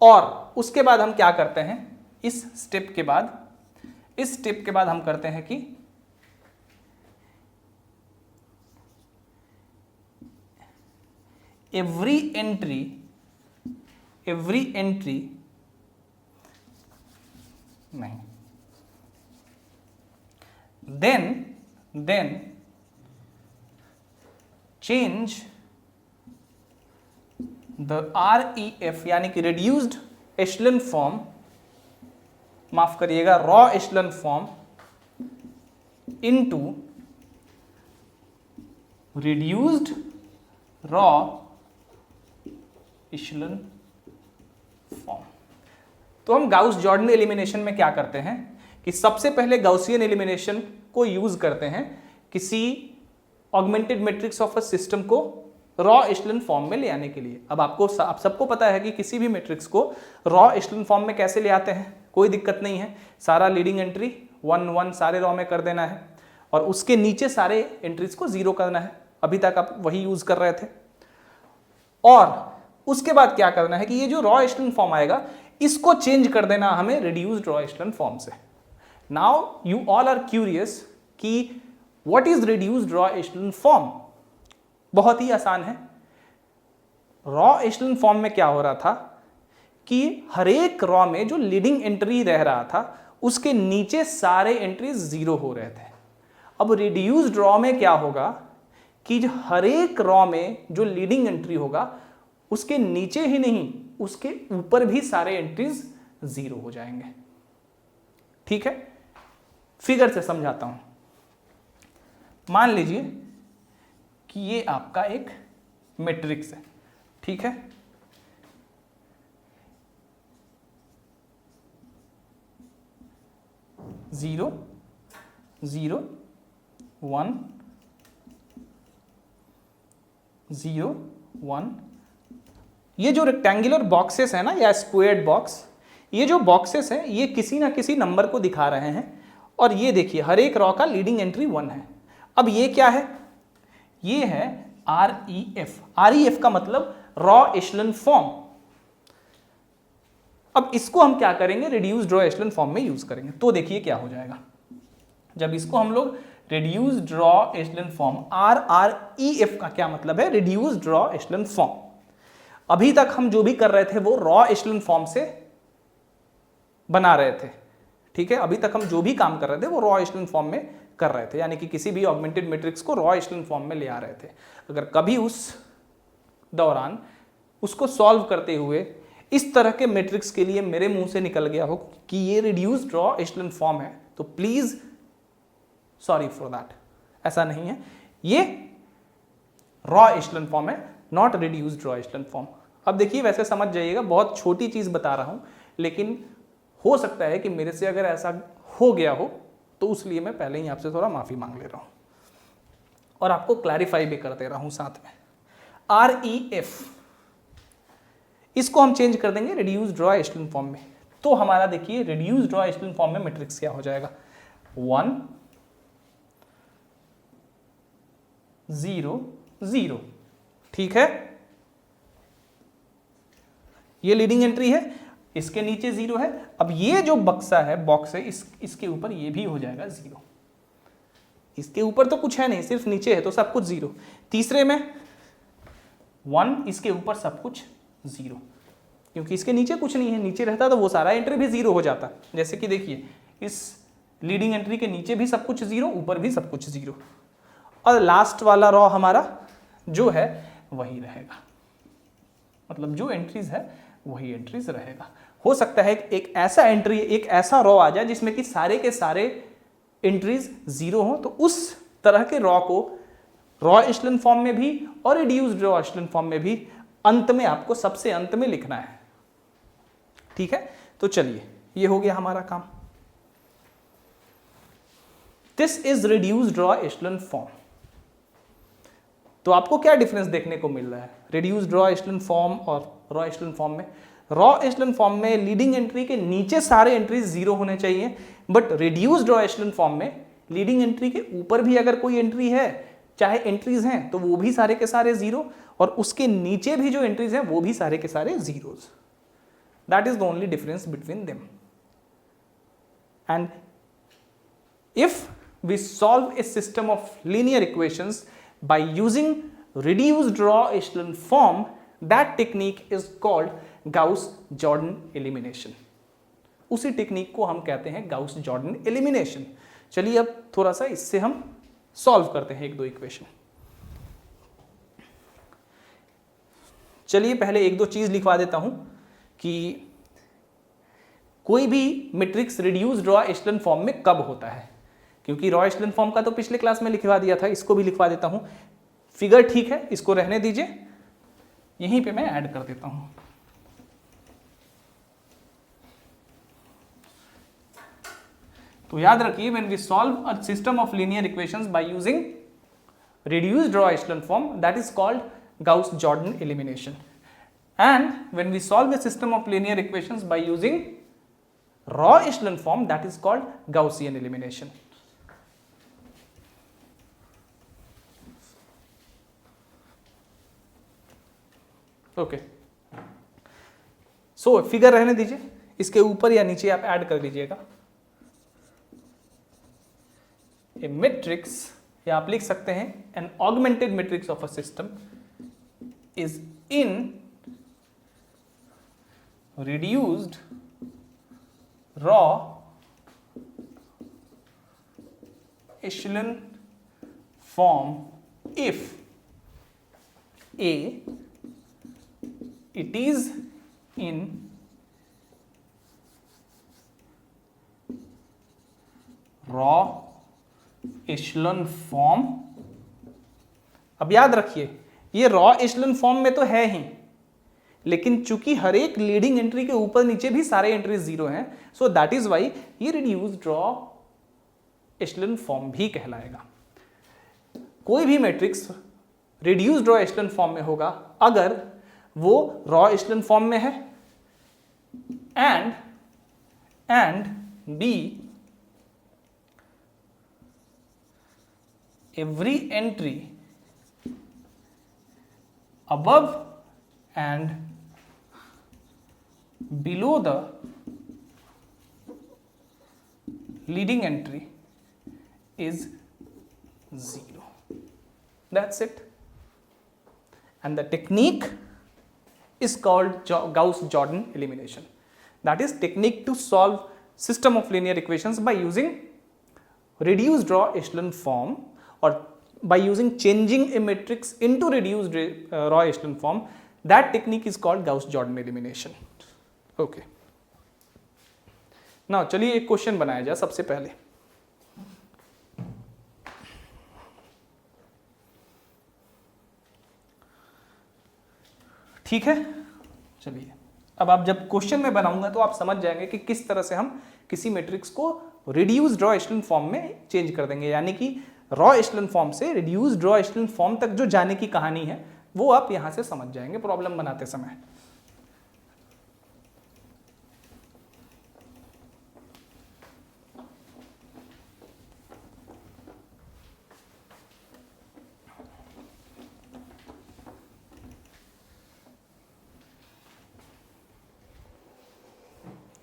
और उसके बाद हम क्या करते हैं, इस स्टेप के बाद हम करते हैं कि एवरी एंट्री नहीं, देन चेंज द REF यानी कि रिड्यूस्ड एशेलन फॉर्म, माफ करिएगा, row echelon form into reduced row echelon form. तो हम गाउस जॉर्डन एलिमिनेशन में क्या करते हैं कि सबसे पहले गाउसियन एलिमिनेशन को यूज करते हैं किसी augmented matrix of a system को रॉ एशेलन फॉर्म में ले आने के लिए। अब आप सबको पता है कि किसी भी मैट्रिक्स को रॉ एशेलन फॉर्म में कैसे ले आते हैं, कोई दिक्कत नहीं है। सारा लीडिंग एंट्री 1 1 सारे रॉ में कर देना है और उसके नीचे सारे एंट्रीज को 0 करना है। अभी तक आप वही यूज कर रहे थे। और उसके बाद क्या करना है कि ये जो रॉ एशेलन फॉर्म आएगा इसको चेंज कर देना हमें रिड्यूस्ड रॉ एशेलन फॉर्म से। Now you all are curious कि what is reduced row echelon form. बहुत ही आसान है। रॉ एशेलन फॉर्म में क्या हो रहा था कि हर एक रॉ में जो लीडिंग एंट्री रह रहा था उसके नीचे सारे एंट्रीज 0 हो रहे थे। अब रिड्यूस्ड रॉ में क्या होगा कि हर एक रॉ में जो लीडिंग एंट्री होगा उसके नीचे ही नहीं, उसके ऊपर भी सारे एंट्रीज 0 हो जाएंगे। ठीक है, फिगर से समझाता हूं। मान लीजिए कि ये आपका एक मैट्रिक्स है, ठीक है, जीरो जीरो 1 0 1। ये जो रेक्टेंगुलर बॉक्सेस है ना या स्क्वायर्ड बॉक्स, ये जो बॉक्सेस हैं ये किसी ना किसी नंबर को दिखा रहे हैं, और ये देखिए हर एक रॉ का लीडिंग एंट्री 1 है। अब ये क्या है, ये है REF। REF का मतलब रॉ एशेलन फॉर्म। अब इसको हम क्या करेंगे, रिड्यूस्ड रॉ एशेलन फॉर्म में यूज करेंगे। तो देखिए क्या हो जाएगा, जब इसको हम लोग reduced row echelon form, RREF का क्या मतलब है, रिड्यूस्ड रॉ एशेलन फॉर्म। अभी तक हम जो भी कर रहे थे वो रॉ एशेलन फॉर्म से बना रहे थे, ठीक है, अभी तक हम जो भी काम कर रहे थे वो रॉ एशेलन फॉर्म में कर रहे थे, यानी कि किसी भी ऑगमेंटेड मैट्रिक्स को रॉ एशेलन फॉर्म में ले आ रहे थे। अगर कभी उस दौरान उसको सॉल्व करते हुए इस तरह के मैट्रिक्स के लिए मेरे मुंह से निकल गया हो कि ये रिड्यूस्ड रॉ एशेलन फॉर्म है, तो प्लीज सॉरी फॉर दैट, ऐसा नहीं है, ये रॉ एशेलन फॉर्म है, not reduced row echelon form. अब देखिए वैसे समझ जाइएगा, बहुत छोटी चीज बता रहा हूं, लेकिन हो सकता है कि मेरे से अगर ऐसा हो गया हो तो उसलिए मैं पहले ही आपसे थोड़ा माफी मांग ले रहा हूं और आपको क्लैरिफाई भी कर दे रहा हूं साथ में। REF इसको हम चेंज कर देंगे रिड्यूस्ड रॉ एशेलन फॉर्म में। तो हमारा देखिए रिड्यूस्ड रॉ एशेलन फॉर्म में मैट्रिक्स क्या हो जाएगा, 1 0 0, ठीक है, ये लीडिंग एंट्री है, इसके नीचे 0 है। अब ये जो बक्सा है, बॉक्स है, इसके ऊपर ये भी हो जाएगा 0। इसके ऊपर तो कुछ है नहीं, सिर्फ नीचे है तो सब कुछ 0। तीसरे में 1, इसके ऊपर सब कुछ 0, क्योंकि इसके नीचे कुछ नहीं है, नीचे रहता तो वो सारा एंट्री भी 0 हो जाता। जैसे कि देखिए इस लीडिंग एंट्री के नीचे भी सब कुछ 0, ऊपर भी सब कुछ 0, और लास्ट वाला रॉ हमारा जो है वही रहेगा, मतलब जो एंट्रीज है वही एंट्रीज रहेगा। हो सकता है एक ऐसा एंट्री, एक ऐसा रॉ आ जाए जिसमें कि सारे के सारे एंट्रीज 0 हो, तो उस तरह के रॉ को रॉ एशेलन फॉर्म में भी और रिड्यूस्ड रॉ एशेलन फॉर्म में भी अंत में आपको सबसे अंत में लिखना है, ठीक है। तो चलिए ये हो गया हमारा काम। This is reduced row echelon form. तो आपको क्या डिफरेंस देखने को मिल रहा है रिड्यूस्ड रॉ एशेलन फॉर्म और रॉ एशेलन फॉर्म में? रॉ एशेलन फॉर्म में लीडिंग एंट्री के नीचे सारे एंट्रीज 0 होने चाहिए, but reduced row echelon form में लीडिंग एंट्री के ऊपर भी अगर कोई एंट्री है, चाहे एंट्रीज हैं, तो वो भी सारे के सारे 0, और उसके नीचे भी जो एंट्रीज हैं वो भी सारे के सारे 0s। That is the only difference between them. And if we solve a system of linear equations by using reduced raw echelon form, that technique is called Gauss-Jordan elimination। उसी टेक्निक को हम कहते हैं Gauss-Jordan elimination। चलिए अब थोड़ा सा इससे हम सॉल्व करते हैं एक दो इक्वेशन। चलिए पहले एक दो चीज लिखवा देता हूं कि कोई भी matrix reduced row echelon form में कब होता है, क्योंकि रॉ एशेलन फॉर्म का तो पिछले क्लास में लिखवा दिया था, इसको भी लिखवा देता हूं। फिगर ठीक है, इसको रहने दीजिए, यहीं पे मैं ऐड कर देता हूं। तो याद रखिए, when we solve a system of linear equations by using reduced row echelon form, that is called Gauss-Jordan elimination, and when we solve a system of linear equations by using raw echelon form, that is called Gaussian elimination। Okay, so figure रहने दीजिए, इसके ऊपर या नीचे आप add कर दीजिएगा। ए matrix, या आप लिख सकते हैं an augmented matrix of a system is in reduced raw echelon form if A it is in raw echelon form। अब याद रखिए ये रॉ एशलन फॉर्म में तो है ही, लेकिन चूंकि हर एक लीडिंग एंट्री के ऊपर नीचे भी सारे एंट्री जीरो हैं, सो दैट इज वाई ये रिड्यूस्ड रॉ एशलन फॉर्म भी कहलाएगा। कोई भी matrix reduced row echelon form में होगा अगर वो रॉ एशलन फॉर्म में है and be every entry above and below the leading entry is 0. That's it. And the technique is called Gauss-Jordan elimination. That is technique to solve system of linear equations by using reduced raw echelon form, or by using changing a matrix into reduced raw echelon form. That technique is called Gauss-Jordan elimination. Okay. Now चलिए एक question बनाया जाए सबसे पहले। ठीक है, चलिए अब आप जब क्वेश्चन में बनाऊंगा तो आप समझ जाएंगे कि किस तरह से हम किसी मैट्रिक्स को रिड्यूस्ड रॉ एशलन फॉर्म में चेंज कर देंगे, यानी कि रॉ एशलन फॉर्म से रिड्यूस्ड रॉ एशलन फॉर्म तक जो जाने की कहानी है वो आप यहां से समझ जाएंगे प्रॉब्लम बनाते समय।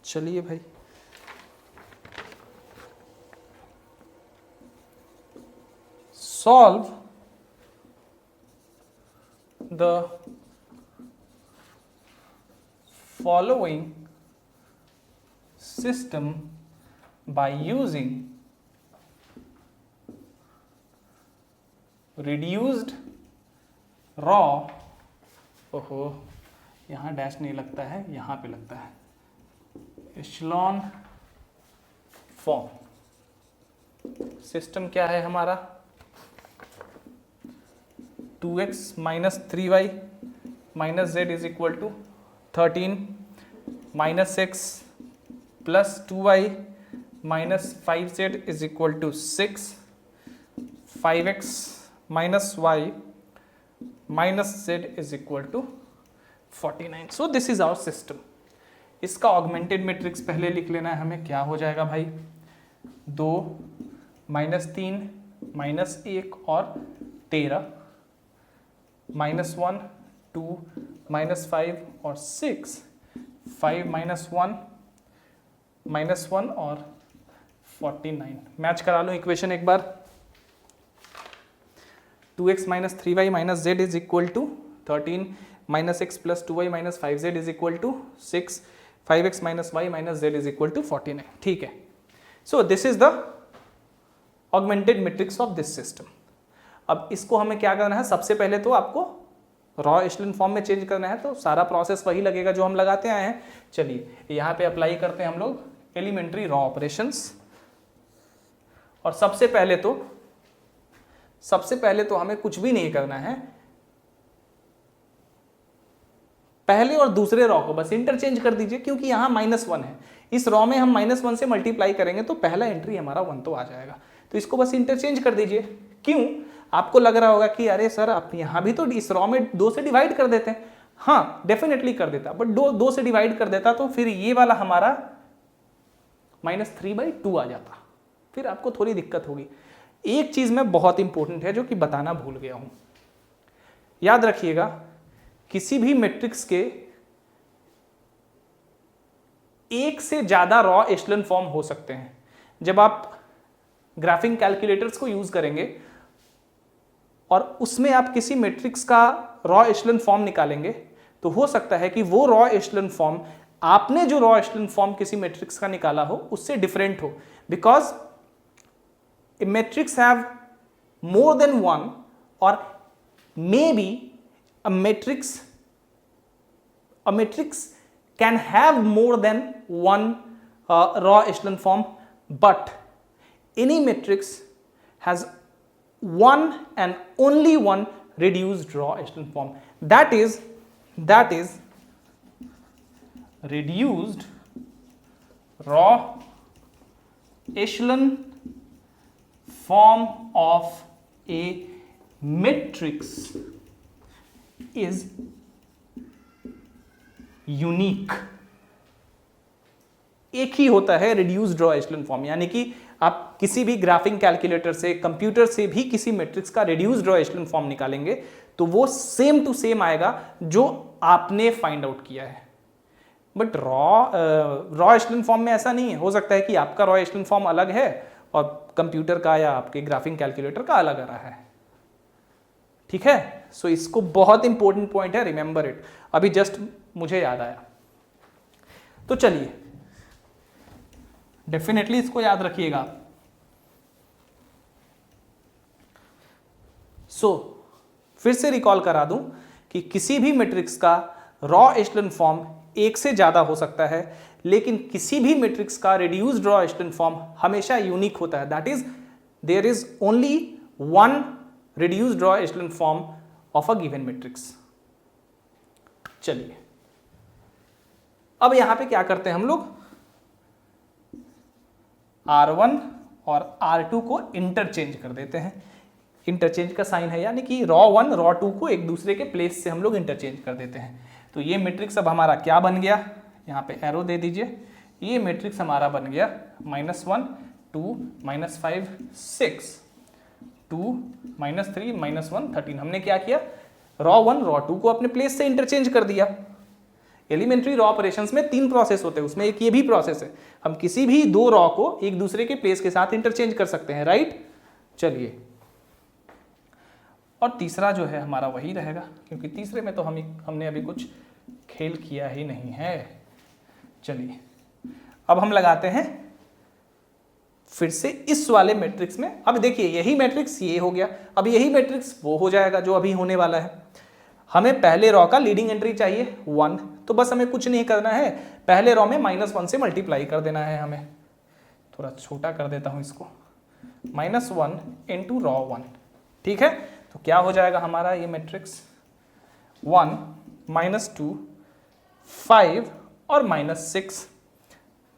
चलिए भाई, solve the following system by using reduced raw, ओहो यहाँ डैश नहीं लगता है, यहाँ पे लगता है, एशलॉन फॉर्म। सिस्टम क्या है हमारा? 2x minus 3y minus z is equal to 13 minus x plus 2y minus 5z is equal to 6, 5x minus y minus z is equal to 49. So this is our system. इसका augmented matrix पहले लिख लेना है हमें। क्या हो जाएगा भाई? 2 माइनस 3 माइनस 1 और 13 माइनस 1 2 माइनस 5 और 6 5 माइनस 1 और 49। मैच करा लो इक्वेशन एक बार। 2x minus 3y minus z is equal to 13 minus x plus 2y minus 5z is equal to 6, 5x minus y minus z is equal to 49। ठीक है, so this is the augmented matrix of this system. अब इसको हमें क्या करना है? सबसे पहले तो आपको रॉ एशलन फॉर्म में चेंज करना है, तो सारा प्रोसेस वही लगेगा जो हम लगाते आए हैं। चलिए यहाँ पे अप्लाई करते हैं हम लोग एलिमेंट्री रॉ ऑपरेशंस। और सबसे पहले तो हमें कुछ भी नहीं करना है, पहले और दूसरे रॉ को बस इंटरचेंज कर दीजिए, क्योंकि यहाँ -1 है। इस रॉ में हम -1 से मल्टीप्लाई करेंगे तो पहला एंट्री हमारा 1 तो आ जाएगा, तो इसको बस इंटरचेंज कर दीजिए। क्यों? आपको लग रहा होगा कि अरे सर आप यहाँ भी तो इस रॉ में 2 से डिवाइड कर देते हैं। हाँ डेफिनेटली कर देता, बट 2 से डिवाइड कर देता तो फिर ये वाला हमारा -3/2 आ जाता, फिर आपको थोड़ी दिक्कत होगी। एक चीज में बहुत इंपॉर्टेंट है जो कि बताना भूल गया हूं, याद रखिएगा, किसी भी मैट्रिक्स के एक से ज्यादा रॉ एशलन फॉर्म हो सकते हैं। जब आप ग्राफिंग कैलकुलेटर्स को यूज करेंगे और उसमें आप किसी मैट्रिक्स का रॉ एशलन फॉर्म निकालेंगे, तो हो सकता है कि वो रॉ एशलन फॉर्म आपने जो रॉ एशलन फॉर्म किसी मैट्रिक्स का निकाला हो उससे डिफरेंट हो, because a matrix have more than one, और may be a matrix a matrix can have more than one raw echelon form, but any matrix has one and only one reduced raw echelon form. That is reduced raw echelon form of a matrix is unique. एक ही होता है reduced row echelon form, यानी कि आप किसी भी graphic calculator से, computer से भी किसी मैट्रिक्स का रिड्यूस्ड रॉ एचेलॉन फॉर्म निकालेंगे तो वो सेम टू सेम आएगा जो आपने फाइंड आउट किया है. बट रॉ एचेलॉन फॉर्म में ऐसा नहीं है. हो सकता है कि आपका रॉ एचेलॉन फॉर्म अलग है और कंप्यूटर का या आपके ग्राफिंग कैलकुलेटर का अलग आ रहा है. ठीक है, सो इसको बहुत इंपॉर्टेंट पॉइंट है, रिमेंबर इट. अभी जस्ट मुझे याद आया. तो चलिए डेफिनेटली इसको याद रखिएगा. फिर से रिकॉल करा दूं कि किसी भी मैट्रिक्स का रॉ एचेलॉन फॉर्म एक से ज्यादा हो सकता है, लेकिन किसी भी मैट्रिक्स का रिड्यूस्ड रॉ एचेलॉन फॉर्म हमेशा यूनिक होता है. That is there is only one reduced row echelon form of a given matrix. चलिए अब यहां पे क्या करते हैं हम लोग, R1 और R2 को इंटरचेंज कर देते हैं. इंटरचेंज का साइन है, यानी कि रॉ 1 रॉ 2 को एक दूसरे के प्लेस से हम लोग इंटरचेंज कर देते हैं. तो ये मैट्रिक्स अब हमारा क्या बन गया, यहाँ पे एरो दे दीजिए. ये मैट्रिक्स हमारा बन गया -1 2 -5 6 2 -3 -1 13. हमने क्या किया, रॉ 1 रॉ 2 को अपने प्लेस से इंटरचेंज कर दिया. एलिमेंट्री रॉ ऑपरेशंस में 3 प्रोसेस होते हैं, उसमें एक ये भी प्रोसेस है. हम किसी भी 2 रॉ को एक दूसरे के प्लेस के साथ इंटरचेंज कर सकते हैं, राइट. चलिए, और तीसरा जो है हमारा वही रहेगा, क्योंकि तीसरे में तो हमने अभी कुछ खेल किया ही नहीं है. चलिए अब हम लगाते हैं फिर से इस वाले मैट्रिक्स में. अब देखिए यही मैट्रिक्स ये हो गया, अब यही मैट्रिक्स वो हो जाएगा जो अभी होने वाला है. हमें पहले रॉ का लीडिंग एंट्री चाहिए 1, तो बस हमें कुछ नहीं करना है, पहले रॉ में -1 से मल्टीप्लाई कर देना है. हमें थोड़ा छोटा कर देता हूं इसको, -1 इंटू रॉ 1. ठीक है, तो क्या हो जाएगा हमारा ये मैट्रिक्स 1 -2 5 और -6.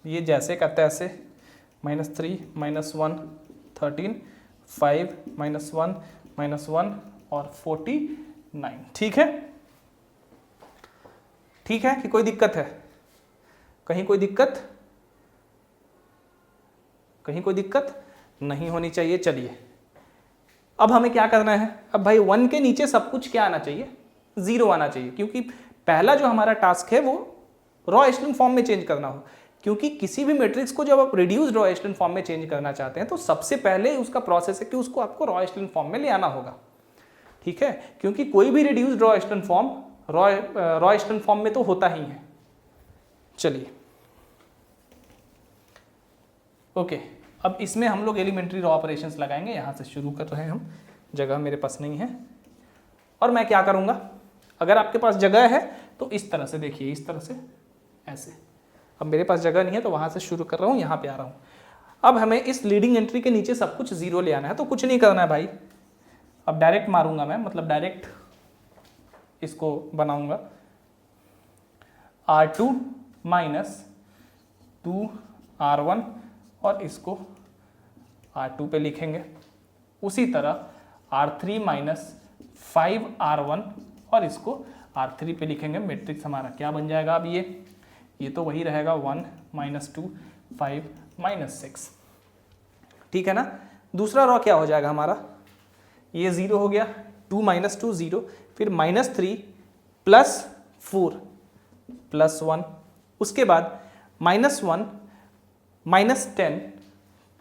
ये जैसे का तैसे, -3 -1 13 5 -1 -1 और 49. ठीक है, ठीक है कि कोई दिक्कत है, कहीं कोई दिक्कत, कहीं कोई दिक्कत नहीं होनी चाहिए. चलिए अब हमें क्या करना है, अब भाई 1 के नीचे सब कुछ क्या आना चाहिए, 0 आना चाहिए, क्योंकि पहला जो हमारा टास्क है वो रॉ एचेलॉन फॉर्म में चेंज करना हो. क्योंकि किसी भी मैट्रिक्स को जब आप रिड्यूस्ड रॉ एचेलॉन फॉर्म में चेंज करना चाहते हैं तो सबसे पहले उसका प्रोसेस है कि उसको आपको रॉ एचेलॉन फॉर्म में ले आना होगा. ठीक है, क्योंकि कोई भी reduced row echelon form row echelon form में तो होता ही है. चलिए ओके, अब इसमें हम लोग एलिमेंट्री रॉ ऑपरेशंस लगाएंगे. यहाँ से शुरू कर रहे हैं हम, जगह मेरे पास नहीं है. और मैं क्या करूँगा, अगर आपके पास जगह है तो इस तरह से देखिए, इस तरह से ऐसे. अब मेरे पास जगह नहीं है तो वहाँ से शुरू कर रहा हूँ, यहाँ पे आ रहा हूँ. अब हमें इस लीडिंग एंट्री के नीचे सब कुछ 0 ले आना है, तो कुछ नहीं करना है भाई. अब डायरेक्ट मारूंगा मैं, मतलब डायरेक्ट इसको बनाऊंगा R2 -2 R1 और इसको R2 पे लिखेंगे. उसी तरह R3 -5 R1 और इसको R3 पे लिखेंगे. मैट्रिक्स हमारा क्या बन जाएगा, अब ये तो वही रहेगा 1 -2 5 -6. ठीक है ना. दूसरा रॉ क्या हो जाएगा हमारा, ये 0 हो गया, 2 -2 0, फिर -3 +4 +1. उसके बाद -1 -10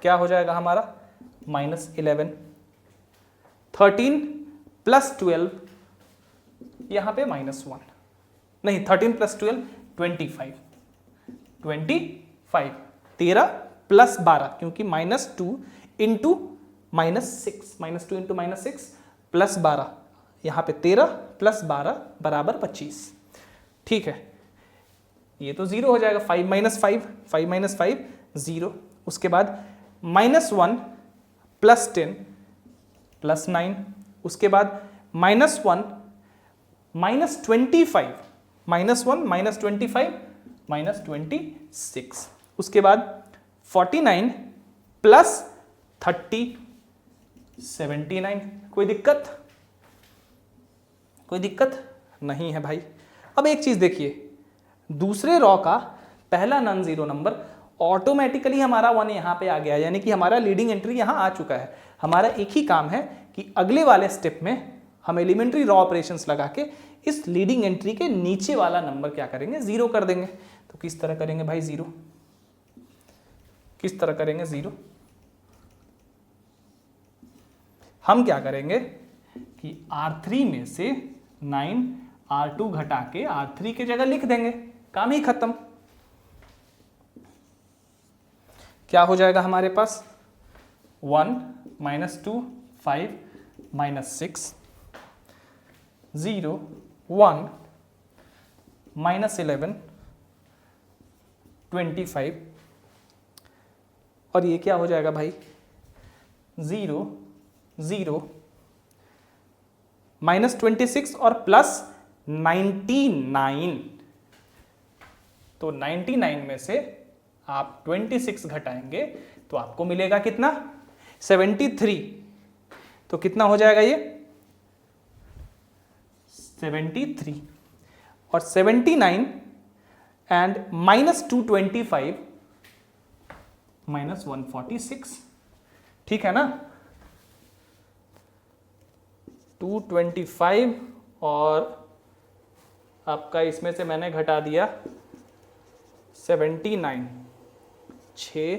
क्या हो जाएगा हमारा, -11 13 +12, यहाँ पे -1 नहीं, 13 +12 25 13 +12, क्योंकि -2 इंटू -6 -2 इंटू -6 +12, यहाँ पे 13 + 12 = 25. ठीक है, ये तो 0 हो जाएगा, 5 माइनस 5, 5 माइनस 5 0। उसके बाद -1 प्लस 10 प्लस 9। उसके बाद -1 माइनस 25, -1 माइनस 25 माइनस 26। उसके बाद 49 प्लस 30 79। कोई दिक्कत? कोई दिक्कत नहीं है भाई। अब एक चीज देखिए, दूसरे रॉ का पहला नॉन जीरो नंबर ऑटोमेटिकली हमारा 1 यहां पे आ गया, यानी कि हमारा लीडिंग एंट्री यहां आ चुका है। हमारा एक ही काम है कि अगले वाले स्टेप में हम एलिमेंट्री रॉ ऑपरेशंस लगा के इस लीडिंग एंट्री के नीचे वाला नंबर क्या करेंगे, 0 कर देंगे। तो किस तरह करेंगे भाई 0? किस तरह करेंगे 0? हम क्या करेंगे कि R3 में से 9 R2 घटा के R3 की जगह लिख देंगे, काम ही खत्म। क्या हो जाएगा हमारे पास? 1 माइनस 2 5 माइनस 6 0 1 माइनस 11 25। और ये क्या हो जाएगा भाई? 0 0 माइनस 26 और प्लस 99। तो 99 में से आप 26 घटाएंगे तो आपको मिलेगा कितना? 73। तो कितना हो जाएगा ये? 73 और 79 एंड माइनस 225 माइनस 146। ठीक है ना? 225 और आपका इसमें से मैंने घटा दिया 79, 6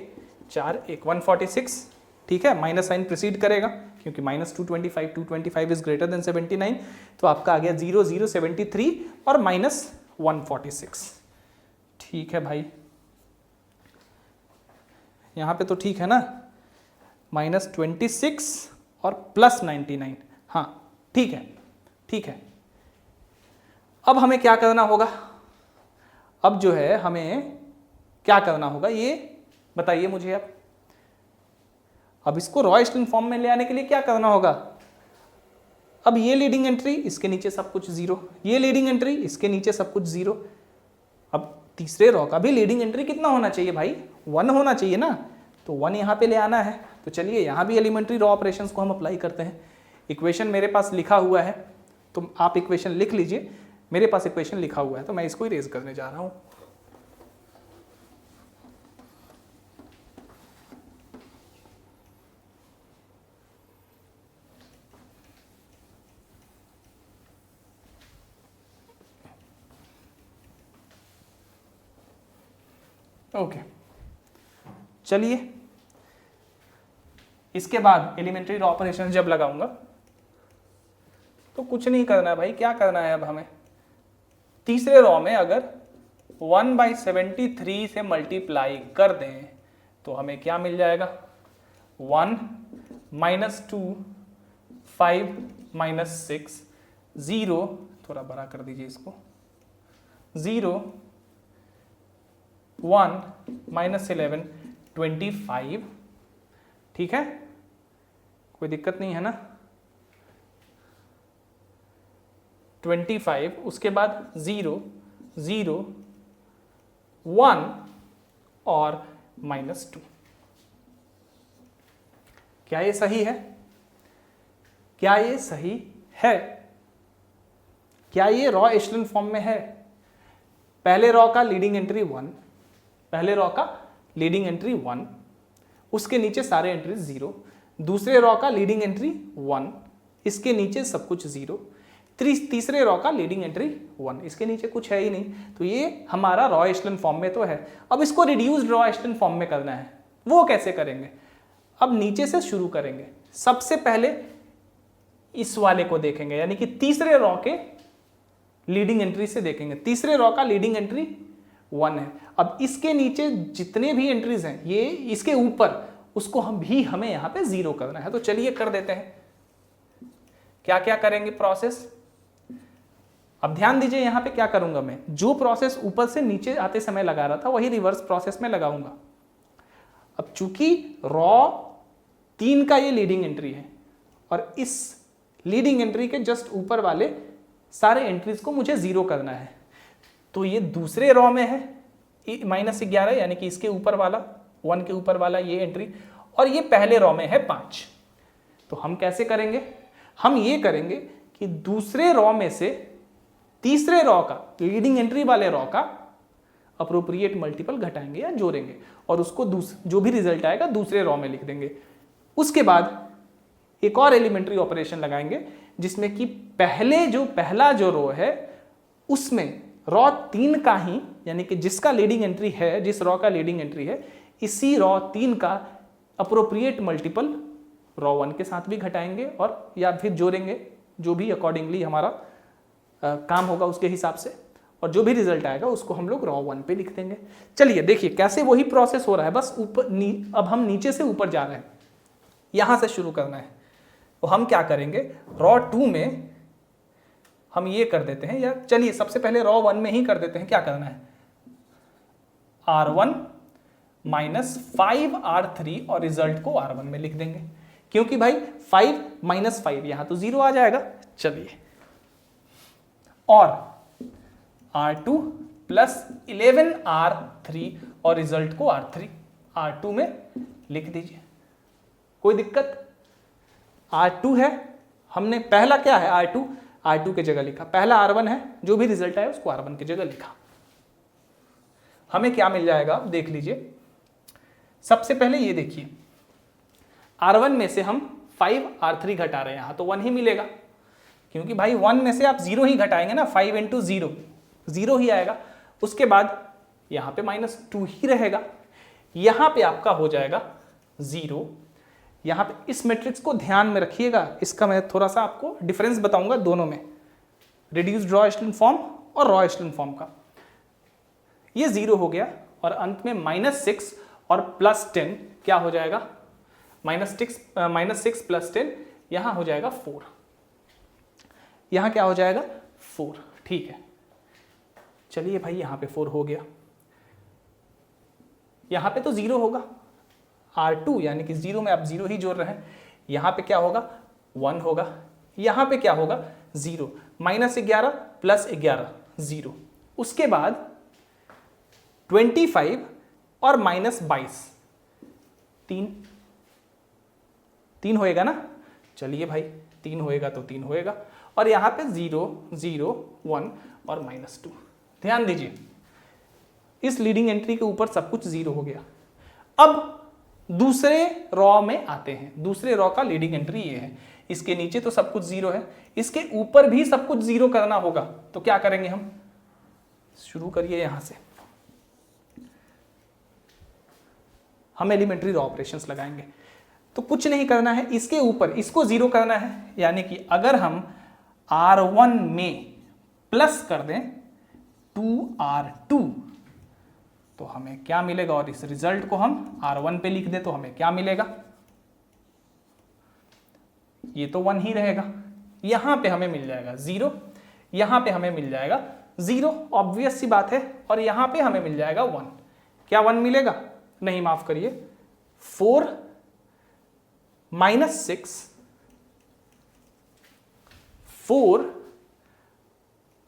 4 1 146। ठीक है, माइनस साइन प्रोसीड करेगा क्योंकि माइनस 225 इज ग्रेटर देन 79। तो आपका आ गया 0 0 73 और माइनस 146। ठीक है भाई, यहां पे तो ठीक है ना? माइनस 26 और प्लस 99। हाँ ठीक है, ठीक है। अब हमें क्या करना होगा? अब जो है हमें क्या करना होगा ये बताइए मुझे आप। अब इसको रॉ एशेलन फॉर्म में ले आने के लिए क्या करना होगा? अब ये लीडिंग एंट्री, इसके नीचे सब कुछ 0, ये लीडिंग एंट्री, इसके नीचे सब कुछ 0। अब तीसरे रॉ का भी लीडिंग एंट्री कितना होना चाहिए भाई? 1 होना चाहिए ना। तो 1 यहां पे ले आना है। तो चलिए यहां भी एलिमेंट्री रॉ ऑपरेशंस को हम अप्लाई करते हैं। इक्वेशन मेरे पास लिखा हुआ है, तो आप इक्वेशन लिख लीजिए। मेरे पास इक्वेशन लिखा हुआ है तो मैं इसको इरेज करने जा रहा हूं। ओके, चलिए इसके बाद एलिमेंट्री रॉ ऑपरेशन जब लगाऊंगा तो कुछ नहीं करना है भाई। क्या करना है अब हमें? तीसरे रॉ में अगर 1/73 से मल्टीप्लाई कर दें तो हमें क्या मिल जाएगा? 1 माइनस 2 5 माइनस 6 0, थोड़ा बड़ा कर दीजिए इसको, 0 1 माइनस 11 25। ठीक है, कोई दिक्कत नहीं है ना? 25, उसके बाद 0 0 1 और माइनस 2। क्या ये सही है? क्या ये सही है? क्या ये रॉ एशेलन फॉर्म में है? पहले रॉ का लीडिंग एंट्री 1, पहले रॉ का लीडिंग एंट्री 1, उसके नीचे सारे एंट्रीज 0। दूसरे रॉ का लीडिंग एंट्री 1, इसके नीचे सब कुछ 0। तीसरे रॉ का लीडिंग एंट्री 1, इसके नीचे कुछ है ही नहीं। तो ये हमारा रॉ एशेलन फॉर्म में तो है। अब इसको रिड्यूस्ड रॉ एशेलन फॉर्म में करना है। वो कैसे करेंगे? अब नीचे से शुरू करेंगे। सबसे पहले इस वाले को देखेंगे, यानी कि तीसरे रॉ के लीडिंग एंट्री से देखेंगे। तीसरे रॉ का लीडिंग एंट्री 1 है। अब इसके नीचे जितने भी एंट्रीज हैं, ये इसके ऊपर, उसको हमें यहां पे 0 करना है। तो चलिए कर देते हैं। क्या क्या करेंगे प्रोसेस? अब ध्यान दीजिए यहाँ पे क्या करूंगा मैं, जो प्रोसेस ऊपर से नीचे आते समय लगा रहा था वही रिवर्स प्रोसेस में लगाऊंगा। अब चूंकि रॉ 3 का ये लीडिंग एंट्री है और इस लीडिंग एंट्री के जस्ट ऊपर वाले सारे एंट्रीज को मुझे 0 करना है, तो ये दूसरे रॉ में है -11, यानी कि इसके ऊपर वाला 1 के ऊपर वाला ये एंट्री, और ये पहले रॉ में है 5। तो हम कैसे करेंगे, हम ये करेंगे कि दूसरे रॉ में से तीसरे रॉ का, लीडिंग एंट्री वाले रॉ का अप्रोप्रिएट मल्टीपल घटाएंगे या जोड़ेंगे और उसको जो भी रिजल्ट आएगा दूसरे रॉ में लिख देंगे। उसके बाद एक और एलिमेंट्री ऑपरेशन लगाएंगे जिसमें कि पहला जो रो है उसमें रॉ 3 का ही, यानी कि जिसका लीडिंग एंट्री है, जिस रॉ का लीडिंग एंट्री है, इसी रॉ 3 का अप्रोप्रिएट मल्टीपल रॉ 1 के साथ भी घटाएंगे और या फिर जोड़ेंगे, जो भी अकॉर्डिंगली हमारा काम होगा उसके हिसाब से, और जो भी रिजल्ट आएगा उसको हम लोग रॉ 1 पे लिख देंगे। चलिए देखिए कैसे वही प्रोसेस हो रहा है, बस अब हम नीचे से ऊपर जा रहे हैं, यहां से शुरू करना है। तो हम क्या करेंगे, रॉ 2 में हम ये कर देते हैं, या चलिए सबसे पहले रॉ 1 में ही कर देते हैं। क्या करना है, R1 माइनस 5R3 और रिजल्ट को R1 में लिख देंगे, क्योंकि भाई 5 माइनस 5 यहां तो 0 आ जाएगा। चलिए, और R2 प्लस 11R3 और रिजल्ट को R2 में लिख दीजिए। कोई दिक्कत, R2 है, हमने पहला क्या है R2 की जगह लिखा, पहला R1 है, जो भी रिजल्ट आया उसको R1 की जगह लिखा। हमें क्या मिल जाएगा देख लीजिए। सबसे पहले ये देखिए, R1 में से हम 5R3 घटा रहे हैं, यहां तो 1 ही मिलेगा, क्योंकि भाई 1 में से आप 0 ही घटाएंगे ना, 5 इंटू 0 ही आएगा। उसके बाद यहां पे -2 ही रहेगा, यहां पे आपका हो जाएगा 0। यहां पे इस मैट्रिक्स को ध्यान में रखिएगा, इसका मैं थोड़ा सा आपको डिफरेंस बताऊंगा दोनों में, रिड्यूस्ड रॉ एशेलन फॉर्म और रॉ एशेलन फॉर्म का। ये 0 हो गया और अंत में -6 और +10 क्या हो जाएगा, -6 प्लस 10, यहां हो जाएगा 4, यहां क्या हो जाएगा 4। ठीक है, चलिए भाई यहां पे 4 हो गया, यहां पे तो 0 होगा, R2 यानी कि 0 में आप 0 ही जोड़ रहे हैं, यहां पे क्या होगा 1 होगा, यहां पे क्या होगा 0, -11 प्लस 11 0, उसके बाद 25 और -22 3 होएगा ना। चलिए भाई 3 होएगा तो 3 होएगा, और यहां पे 0 0 1 और -2। ध्यान दीजिए, इस लीडिंग एंट्री के ऊपर सब कुछ 0 हो गया। अब दूसरे रॉ में आते हैं, दूसरे रॉ का लीडिंग एंट्री ये है, इसके नीचे तो सब कुछ 0 है, इसके ऊपर भी सब कुछ 0 करना होगा। तो क्या करेंगे हम, शुरू करिए यहां से, हम एलिमेंट्री रॉ ऑपरेशंस लगाएंगे। तो कुछ नहीं करना है, इसके ऊपर इसको 0 करना है, यानी कि अगर हम R1 में प्लस कर दें 2R2 तो हमें क्या मिलेगा, और इस रिजल्ट को हम R1 पे लिख दे तो हमें क्या मिलेगा, ये तो 1 ही रहेगा, यहां पे हमें मिल जाएगा 0, यहां पे हमें मिल जाएगा 0, ऑब्वियस सी बात है, और यहां पे हमें मिल जाएगा 1। क्या 1 मिलेगा, नहीं माफ करिए, 4 -6 4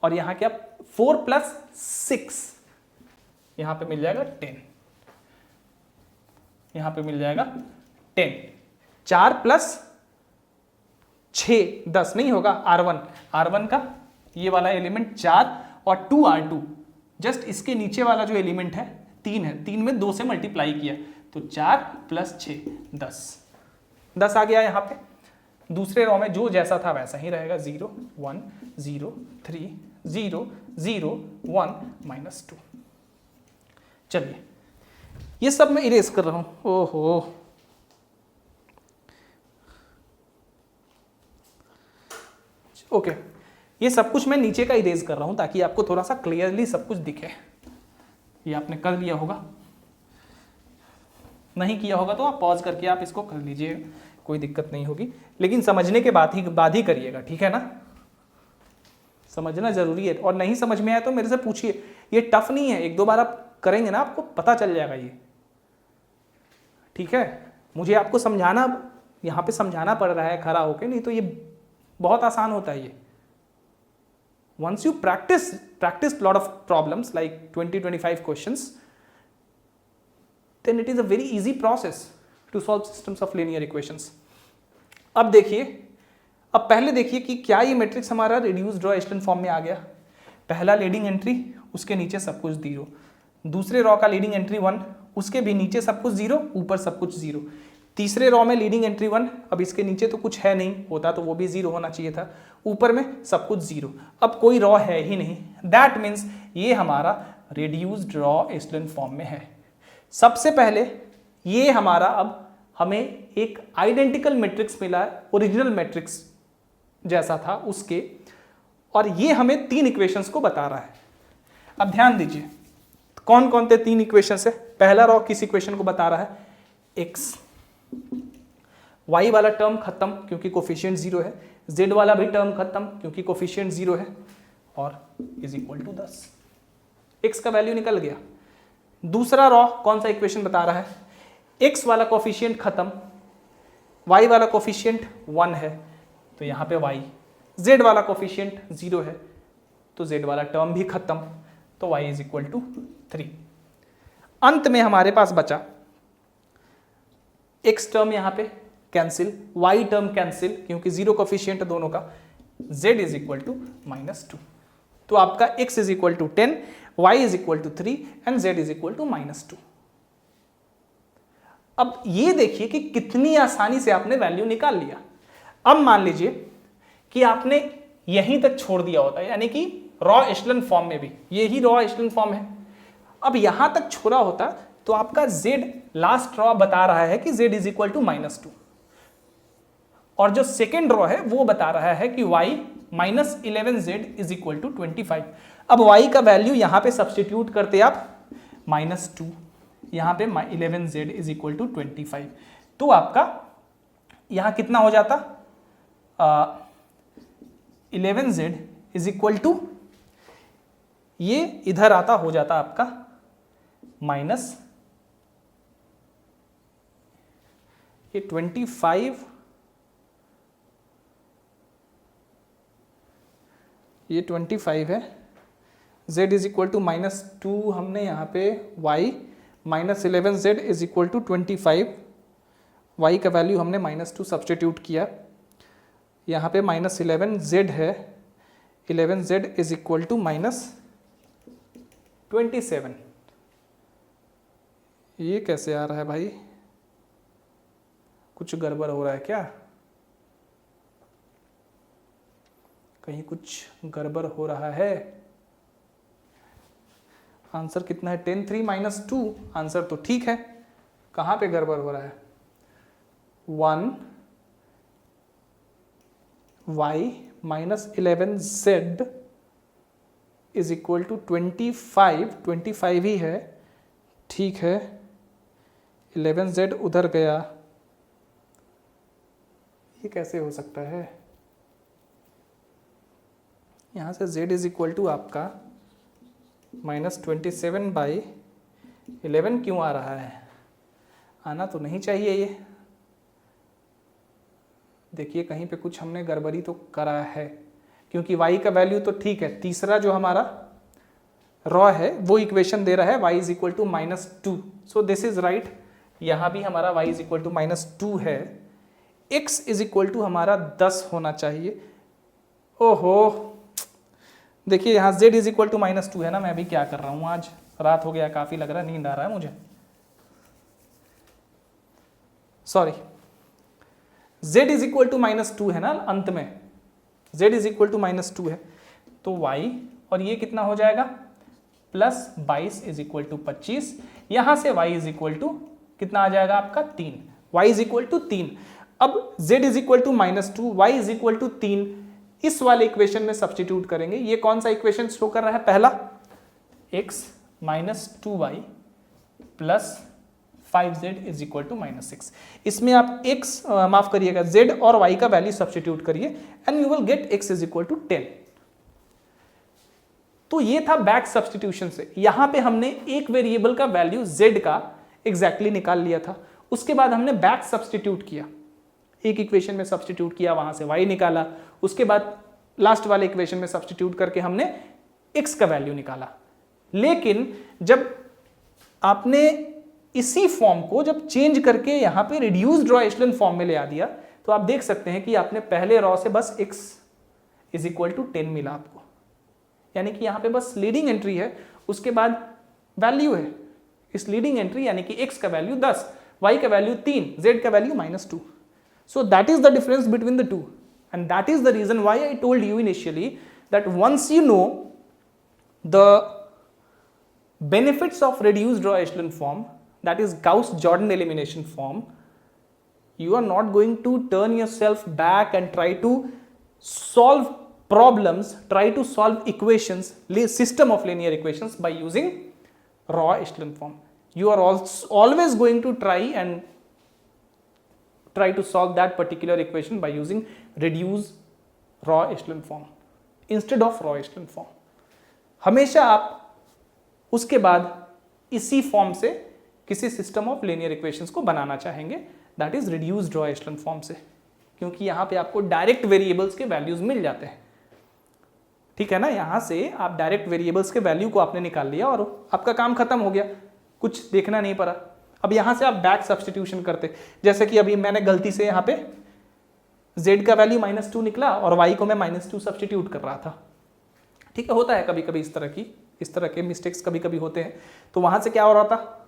और यहां क्या 4 प्लस 6, यहां पे मिल जाएगा 10, यहां पे मिल जाएगा 10, 4 प्लस 6 10 नहीं होगा, R1 का ये वाला एलिमेंट 4 और 2R2, जस्ट इसके नीचे वाला जो एलिमेंट है 3 है, 3 में 2 से मल्टीप्लाई किया तो 4 प्लस 6 10 आ गया। यहां पे दूसरे रॉ में जो जैसा था वैसा ही रहेगा, 0 1 0 3 0 0 1 -2। चलिए ये सब मैं इरेज कर रहा हूं, ओहो ओके, ये सब कुछ मैं नीचे का इरेज कर रहा हूं ताकि आपको थोड़ा सा क्लियरली सब कुछ दिखे। ये आपने कर लिया होगा, नहीं किया होगा तो आप पॉज करके आप इसको कर लीजिए, कोई दिक्कत नहीं होगी, लेकिन समझने के बाद ही करिएगा, ठीक है ना, समझना जरूरी है, और नहीं समझ में आया तो मेरे से पूछिए, ये टफ नहीं है, एक दो बार आप करेंगे ना आपको पता चल जाएगा ये, ठीक है। मुझे आपको समझाना, यहाँ पे समझाना पड़ रहा है खड़ा होके, नहीं तो ये बहुत आसान होता है ये। once you practice lot of problems like 20-25 questions, then it is a very easy process to solve systems of linear equations. अब देखिए, अब पहले देखिए कि क्या ये मैट्रिक्स हमारा रिड्यूस्ड रॉ एशेलन फॉर्म में आ गया। पहला लीडिंग एंट्री, उसके नीचे सब कुछ 0, दूसरे रॉ का लीडिंग एंट्री 1, उसके भी नीचे सब कुछ 0, ऊपर सब कुछ 0, तीसरे रॉ में लीडिंग एंट्री 1, अब इसके नीचे तो कुछ है नहीं, होता तो वो भी 0 होना चाहिए था, ऊपर में सब कुछ 0, अब कोई रॉ है ही नहीं। दैट मीन्स ये हमारा रिड्यूस्ड रॉ एशेलन फॉर्म में है। सबसे पहले ये हमारा, अब हमें एक आइडेंटिकल मैट्रिक्स मिला है, ओरिजिनल मैट्रिक्स जैसा था उसके, और ये हमें 3 इक्वेशंस को बता रहा है। अब ध्यान दीजिए कौन कौन से 3 इक्वेशंस है। पहला रॉ किस इक्वेशन को बता रहा है, x, y वाला टर्म खत्म क्योंकि कोफिशिएंट 0 है, z वाला भी टर्म खत्म क्योंकि कोफिशिएंट 0 है, और इज इक्वल टू 10, x का वैल्यू निकल गया। दूसरा रॉ कौन सा इक्वेशन बता रहा है, x वाला कोफिशिएंट खत्म, y वाला कोफिशिएंट 1 है तो यहाँ पे y, z वाला कोफिशिएंट 0 है तो z वाला टर्म भी खत्म, तो y इज इक्वल टू 3। अंत में हमारे पास बचा x टर्म यहाँ पे कैंसिल, y टर्म कैंसिल क्योंकि 0 कोफिशिएंट दोनों का, z इज इक्वल टू -2। तो आपका x is equal to 10, y is equal to 3 and z is equal to -2। अब ये देखिए कि कितनी आसानी से आपने वैल्यू निकाल लिया। अब मान लीजिए कि आपने यहीं तक छोड़ दिया होता है, यानी कि रॉ एशेलन फॉर्म में भी, ये ही रॉ एशेलन फॉर्म है, अब यहां तक छोड़ा होता तो आपका z लास्ट रॉ बता रहा है कि z इज इक्वल टू -2, और जो सेकेंड रॉ है वो बता रहा है कि y -11z is equal to 25। अब y का वैल्यू यहां पे सब्सटीट्यूट करते आप -2, यहां पे 11z इज इक्वल टू 25, तो आपका यहां कितना हो जाता, 11z इज इक्वल टू, ये इधर आता हो जाता आपका माइनस ये 25, ये 25 है, z इज इक्वल टू -2, हमने यहाँ पे y -11z is equal to 25, y का वैल्यू हमने -2 सब्सटीट्यूट किया, यहाँ पे -11z है, 11z इज इक्वल टू -27। ये कैसे आ रहा है भाई, कुछ गड़बड़ हो रहा है क्या, कहीं कुछ गड़बड़ हो रहा है। आंसर कितना है, 10 3 -2, आंसर तो ठीक है, कहाँ पे गड़बड़ हो रहा है, 1 y -11z is equal to 25 ही है, ठीक है, 11z उधर गया, ये कैसे हो सकता है, यहाँ से z इज इक्वल टू आपका -27/11 क्यों आ रहा है, आना तो नहीं चाहिए ये। देखिए कहीं पे कुछ हमने गड़बड़ी तो करा है, क्योंकि y का वैल्यू तो ठीक है, तीसरा जो हमारा रॉ है वो इक्वेशन दे रहा है y is equal to -2, so this is right. यहाँ भी हमारा y इज इक्वल टू -2 है, x इज इक्वल टू हमारा 10 होना चाहिए। ओहो, देखिए यहाँ z इज इक्वल टू -2 है ना, मैं भी क्या कर रहा हूँ, आज रात हो गया, काफ़ी लग रहा है, नींद आ रहा है मुझे, sorry, z is equal to -2 है ना, अंत में z इज इक्वल टू -2 है, तो y और ये कितना हो जाएगा +22 इज इक्वल टू 25, यहाँ से y इज इक्वल टू कितना आ जाएगा आपका 3, y इज इक्वल टू 3। अब z is equal to -2, y is equal to 3, इस वाले इक्वेशन में सब्सटीट्यूट करेंगे। ये कौन सा इक्वेशन शो कर रहा है, पहला x -2y plus 5z is equal to -6, इसमें आप x माफ करिएगा z और y का वैल्यू सब्सटीट्यूट करिए and you will get x is equal to 10। तो ये था बैक सब्स्टिट्यूशन से। यहां पे हमने एक वेरिएबल का वैल्यू z का एग्जैक्टली निकाल लिया था, उसके बाद हमने बैक सब्स्टिट्यूट किया, एक इक्वेशन में सब्स्टिट्यूट किया, वहां से y निकाला, उसके बाद लास्ट वाले इक्वेशन में सब्स्टिट्यूट करके हमने x का वैल्यू निकाला। लेकिन जब आपने इसी फॉर्म को जब चेंज करके यहां पे रिड्यूस्ड रॉ एशेलन फॉर्म में ले आ दिया, तो आप देख सकते हैं कि आपने पहले रॉ से बस x इज इक्वल टू 10 मिला आपको, यानी कि यहां पे बस लीडिंग एंट्री है, उसके बाद वैल्यू है इस लीडिंग एंट्री, यानी कि x का वैल्यू 10, y का वैल्यू 3, z का value -2. So that is the difference between the two, and that is the reason why I told you initially that once you know the benefits of reduced raw echelon form, that is Gauss-Jordan elimination form, you are not going to turn yourself back and try to solve problems, try to solve equations, system of linear equations by using raw echelon form. You are always going to try to solve that particular equation by using reduced raw echelon form instead of raw echelon form. हमेशा आप उसके बाद इसी form से किसी system of linear equations को बनाना चाहेंगे, that is reduced row echelon form से, क्योंकि यहां पे आपको डायरेक्ट वेरिएबल्स के वैल्यूज मिल जाते हैं। ठीक है ना, यहां से आप डायरेक्ट वेरिएबल्स के वैल्यू को आपने निकाल लिया और आपका काम खत्म हो गया, कुछ देखना नहीं पड़ा। अब यहां से आप बैक सब्स्टिट्यूशन करते, जैसे कि अभी मैंने गलती से यहां पे z का वैल्यू -2 निकला और y को मैं -2 सब्स्टिट्यूट कर रहा था। ठीक है, होता है कभी कभी इस तरह के मिस्टेक्स कभी कभी होते हैं। तो वहां से क्या हो रहा था,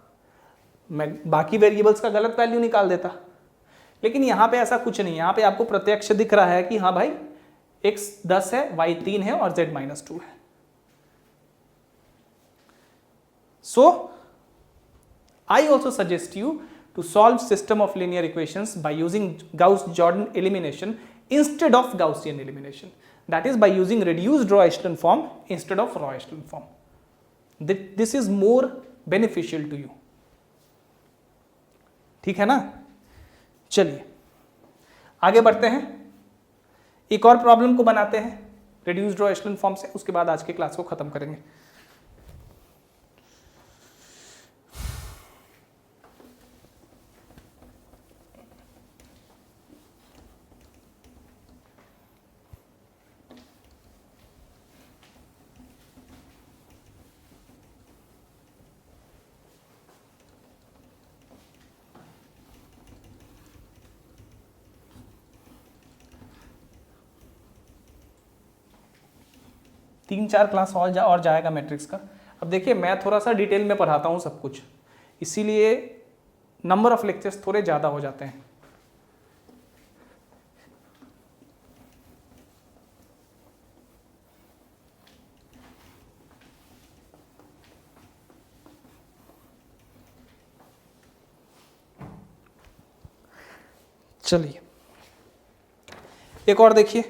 मैं बाकी वेरिएबल्स का गलत वैल्यू निकाल देता, लेकिन यहां पे ऐसा कुछ नहीं, यहां पे आपको प्रत्यक्ष दिख रहा है कि हाँ भाई x 10 है, y 3 है और z -2 है। So I also suggest you to solve system of linear equations by using Gauss-Jordan elimination instead of Gaussian elimination. That is by using reduced raw echelon form instead of raw echelon form. This is more beneficial to you. ठीक है ना, चलिए आगे बढ़ते हैं, एक और problem को बनाते हैं reduced raw echelon form से, उसके बाद आज के क्लास को खत्म करेंगे। तीन चार क्लास और जाएगा मैट्रिक्स का। अब देखिए मैं थोड़ा सा डिटेल में पढ़ाता हूँ सब कुछ, इसीलिए नंबर ऑफ लेक्चर्स थोड़े ज़्यादा हो जाते हैं। चलिए एक और देखिए,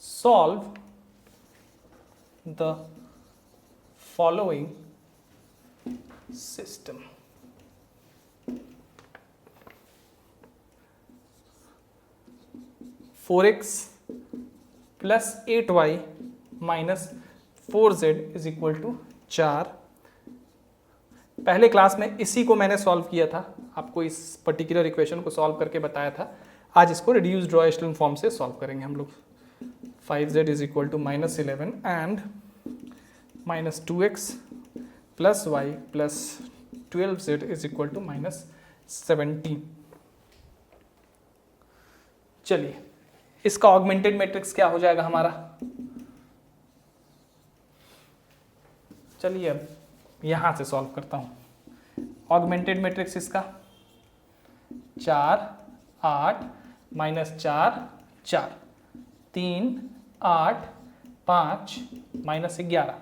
solve the following system. Four x plus 8y minus 4z is equal to 4। पहले क्लास में इसी को मैंने सॉल्व किया था, आपको इस पर्टिकुलर इक्वेशन को सॉल्व करके बताया था। आज इसको रिड्यूस्ड रॉ एशेलन फॉर्म से सॉल्व करेंगे हम लोग। 5z is equal to -11 and -2x plus y plus 12z is equal to -17। चलिए इसका ऑगमेंटेड मैट्रिक्स क्या हो जाएगा हमारा, चलिए अब यहां से सॉल्व करता हूं। ऑगमेंटेड मैट्रिक्स इसका 4 8 -4 4 3 8 5 -11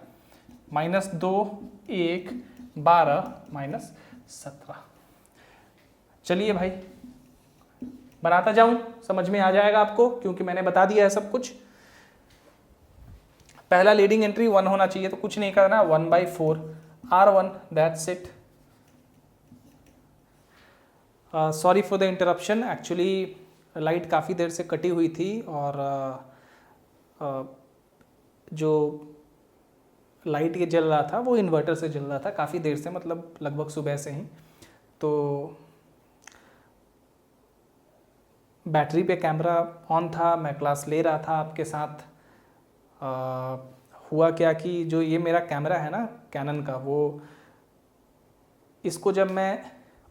-2 1 12 -17। चलिए भाई बनाता जाऊं, समझ में आ जाएगा आपको क्योंकि मैंने बता दिया है सब कुछ। पहला लीडिंग एंट्री 1 होना चाहिए, तो कुछ नहीं करना, 1/4 R1, that's it. Sorry for the interruption, actually light काफ़ी देर से कटी हुई थी और जो लाइट ये जल रहा था वो इन्वर्टर से जल रहा था काफ़ी देर से, मतलब लगभग सुबह से ही। तो बैटरी पे कैमरा ऑन था, मैं क्लास ले रहा था आपके साथ। हुआ क्या कि जो ये मेरा कैमरा है ना कैनन का, वो इसको जब मैं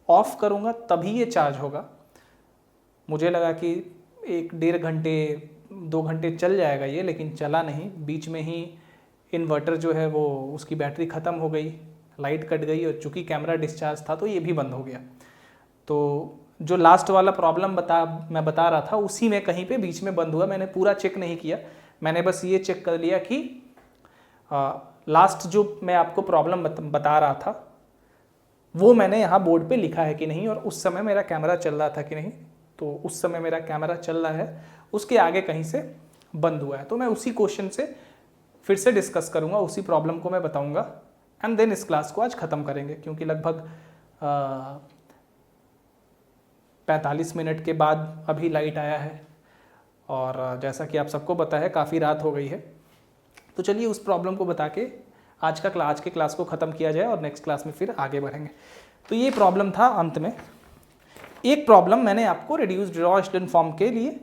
ऑफ़ करूँगा तभी ये चार्ज होगा। मुझे लगा कि 1-1.5 घंटे 2 घंटे चल जाएगा ये, लेकिन चला नहीं। बीच में ही इन्वर्टर जो है वो उसकी बैटरी ख़त्म हो गई, लाइट कट गई और चूँकि कैमरा डिस्चार्ज था तो ये भी बंद हो गया। तो जो लास्ट वाला प्रॉब्लम मैं बता रहा था उसी में कहीं पे बीच में बंद हुआ। मैंने पूरा चेक नहीं किया, मैंने बस ये चेक कर लिया कि लास्ट जो मैं आपको प्रॉब्लम बता रहा था वो मैंने यहाँ बोर्ड पे लिखा है कि नहीं, और उस समय मेरा कैमरा चल रहा था कि नहीं। तो उस समय मेरा कैमरा चल रहा है, उसके आगे कहीं से बंद हुआ है। तो मैं उसी क्वेश्चन से फिर से डिस्कस करूँगा, उसी प्रॉब्लम को मैं बताऊँगा एंड देन इस क्लास को आज ख़त्म करेंगे, क्योंकि लगभग 45 मिनट के बाद अभी लाइट आया है और जैसा कि आप सबको पता है काफ़ी रात हो गई है। तो चलिए उस प्रॉब्लम को बता के आज के क्लास को ख़त्म किया जाए और नेक्स्ट क्लास में फिर आगे बढ़ेंगे। तो ये प्रॉब्लम था। अंत में एक प्रॉब्लम मैंने आपको रिड्यूस्ड रॉ एशेलन फॉर्म के लिए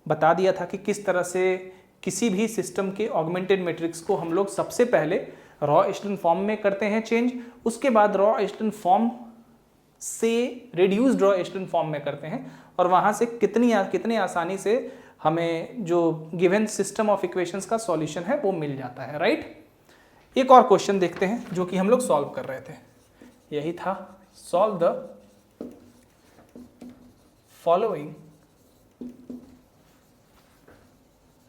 बता दिया था कि किस तरह से किसी भी सिस्टम के ऑगमेंटेड मैट्रिक्स को हम लोग सबसे पहले रॉ एशेलन फॉर्म में करते हैं चेंज, उसके बाद रॉ एशेलन फॉर्म से रिड्यूस्ड रॉ एशेलन फॉर्म में करते हैं और वहाँ से कितनी आसानी से हमें जो गिवन सिस्टम ऑफ इक्वेशंस का सॉल्यूशन है वो मिल जाता है, राइट। एक और क्वेश्चन देखते हैं जो कि हम लोग सॉल्व कर रहे थे, यही था, solve the following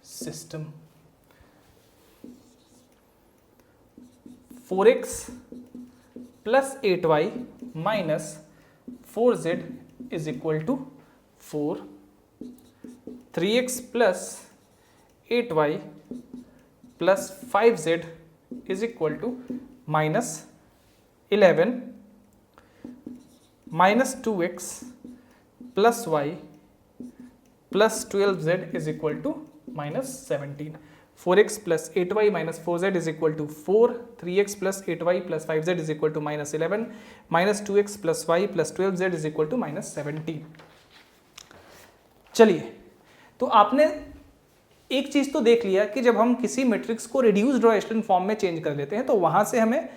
system 4x plus 8y minus 4z is equal to 4, 3x plus 8y plus 5z is equal to minus 11, minus 2x plus y plus 12z is equal to minus 17। 4x plus 8y minus 4z is equal to 4, 3x plus 8y plus 5z is equal to minus 11, minus 2x plus y plus 12z is equal to minus 17। चलिए, तो आपने एक चीज तो देख लिया कि जब हम किसी मैट्रिक्स को रिड्यूस्ड रॉ एशेलन फॉर्म में चेंज कर लेते हैं तो वहां से हमें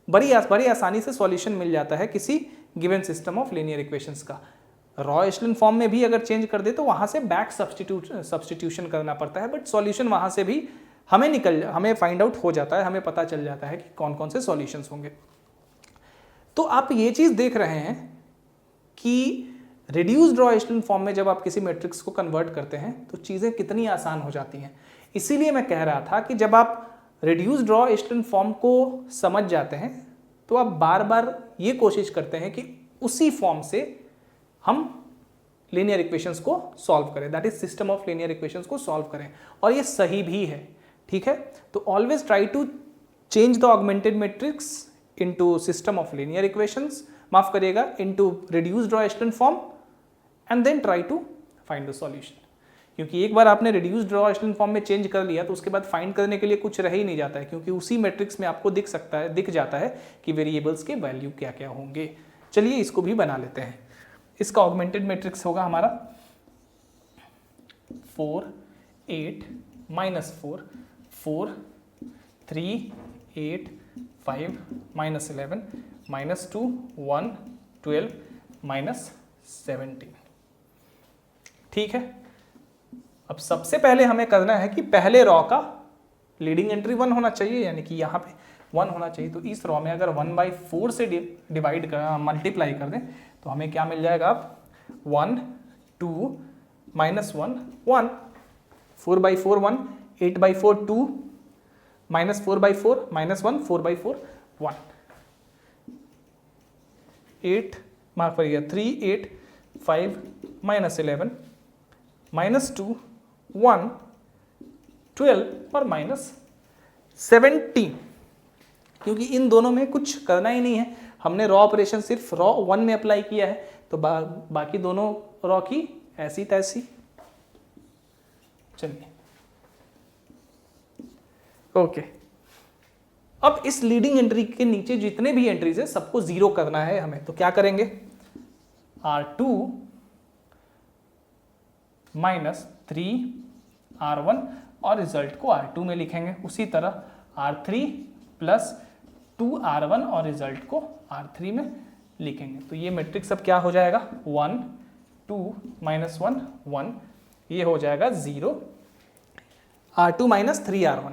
बड़ी आसानी से सॉल्यूशन मिल जाता है किसी given system of linear equations का। रॉ एशेलन फॉर्म में भी अगर चेंज कर दे तो वहां से बैक सब्स्टिट्यूशन करना पड़ता है, बट सॉल्यूशन वहां से भी हमें फाइंड आउट हो जाता है, हमें पता चल जाता है कि कौन कौन से सॉल्यूशंस होंगे। तो आप ये चीज देख रहे हैं कि रिड्यूस्ड रॉ एशेलन फॉर्म में जब आप किसी मैट्रिक्स को कन्वर्ट करते हैं तो चीज़ें कितनी आसान हो जाती हैं। इसीलिए मैं कह रहा था कि जब आप रिड्यूस्ड रॉ एशेलन फॉर्म को समझ जाते हैं तो आप बार बार ये कोशिश करते हैं कि उसी फॉर्म से हम लीनियर इक्वेशंस को सॉल्व करें, that is system of linear equations को सॉल्व करें, और ये सही भी है, ठीक है। तो always try to change the augmented matrix into system of linear equations, माफ करिएगा, into reduced row echelon form and then try to find the solution. क्योंकि एक बार आपने रिड्यूस्ड रॉ एशेलन फॉर्म में चेंज कर लिया तो उसके बाद फाइंड करने के लिए कुछ रह ही नहीं जाता है, क्योंकि उसी मैट्रिक्स में आपको दिख जाता है कि वेरिएबल्स के वैल्यू क्या क्या होंगे। चलिए इसको भी बना लेते हैं। इसका ऑगमेंटेड मैट्रिक्स होगा हमारा 4, 8, -4, 4, 3, 8, 5, -11, -2, 1, 12, -17। ठीक है, अब सबसे पहले हमें करना है कि पहले रॉ का लीडिंग एंट्री 1 होना चाहिए, यानी कि यहाँ पे 1 होना चाहिए। तो इस रॉ में अगर 1/4 से मल्टीप्लाई कर दें तो हमें क्या मिल जाएगा? अब 1, 2, -1, 1, 4/4 1, 8/4 2, -4/4 -1, 4/4 1, 8 माफ करिएगा 3, 8, 5, -11, -2, 1, 12 और -17। क्योंकि इन दोनों में कुछ करना ही नहीं है, हमने रॉ ऑपरेशन सिर्फ रॉ 1 में अप्लाई किया है, तो बाकी दोनों रॉ की ऐसी तैसी चलिए ओके, अब इस लीडिंग एंट्री के नीचे जितने भी एंट्रीज है सबको जीरो करना है हमें, तो क्या करेंगे, R2 माइनस 3R1 और रिजल्ट को R2 में लिखेंगे। उसी तरह R3 प्लस 2R1 और रिजल्ट को R3 में लिखेंगे। तो ये मैट्रिक्स अब क्या हो जाएगा, 1 2 माइनस 1 1, ये हो जाएगा 0, R2 minus 3R1,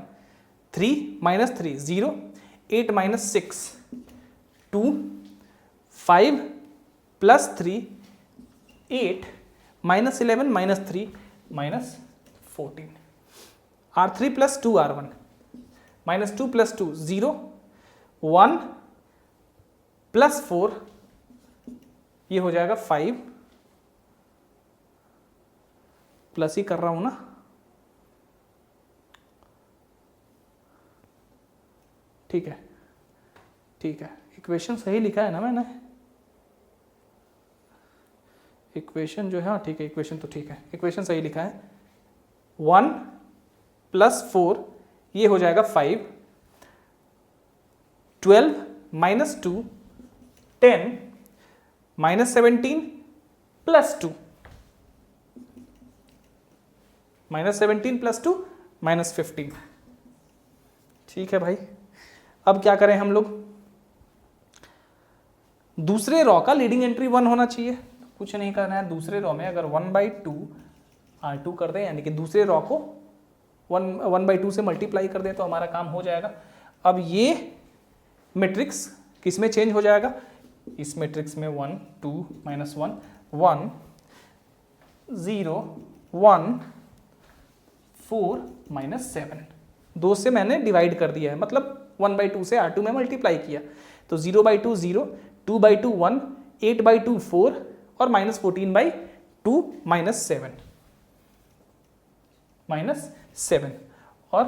3 minus 3 0, 8 minus 6 2, 5 plus 3 8, minus 11 minus 3 minus 14, R3 plus 2R1 minus 2 plus 2 0, 1 plus 4, ये हो जाएगा 5, प्लस ही कर रहा हूं ना, ठीक है ठीक है, इक्वेशन सही लिखा है ना मैंने, इक्वेशन जो है, हाँ ठीक है, इक्वेशन तो ठीक है, इक्वेशन सही लिखा है। 1 प्लस 4 ये हो जाएगा 5, 12 minus 2 10, minus 17 plus 2, minus 17 plus 2 minus 15, ठीक है भाई। अब क्या करें हम लोग, दूसरे रॉ का लीडिंग एंट्री 1 होना चाहिए, कुछ नहीं करना है, दूसरे रॉ में अगर 1/2 R2 कर दें, यानी कि दूसरे रॉ को 1/2 से मल्टीप्लाई कर दें तो हमारा काम हो जाएगा। अब ये मैट्रिक्स किस में चेंज हो जाएगा, इस मैट्रिक्स में 1 2 माइनस 1 1 0 1 4 माइनस 7, 2 से मैंने डिवाइड कर दिया है, मतलब 1/2 से R2 में मल्टीप्लाई किया, तो 0/2 0, 2/2 1, 8/2 4 और माइनस 14/2 माइनस 7, और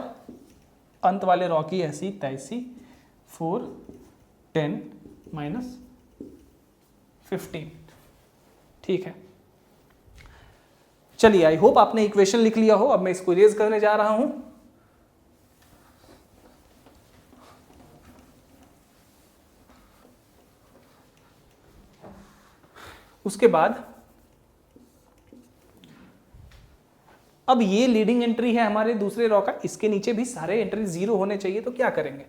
अंत वाले रॉ की ऐसी तैसी 4 10 माइनस 15, ठीक है। चलिए, आई होप आपने इक्वेशन लिख लिया हो। अब मैं इसको इरेज करने जा रहा हूं। उसके बाद अब ये लीडिंग एंट्री है हमारे दूसरे रॉ का, इसके नीचे भी सारे एंट्री 0 होने चाहिए, तो क्या करेंगे,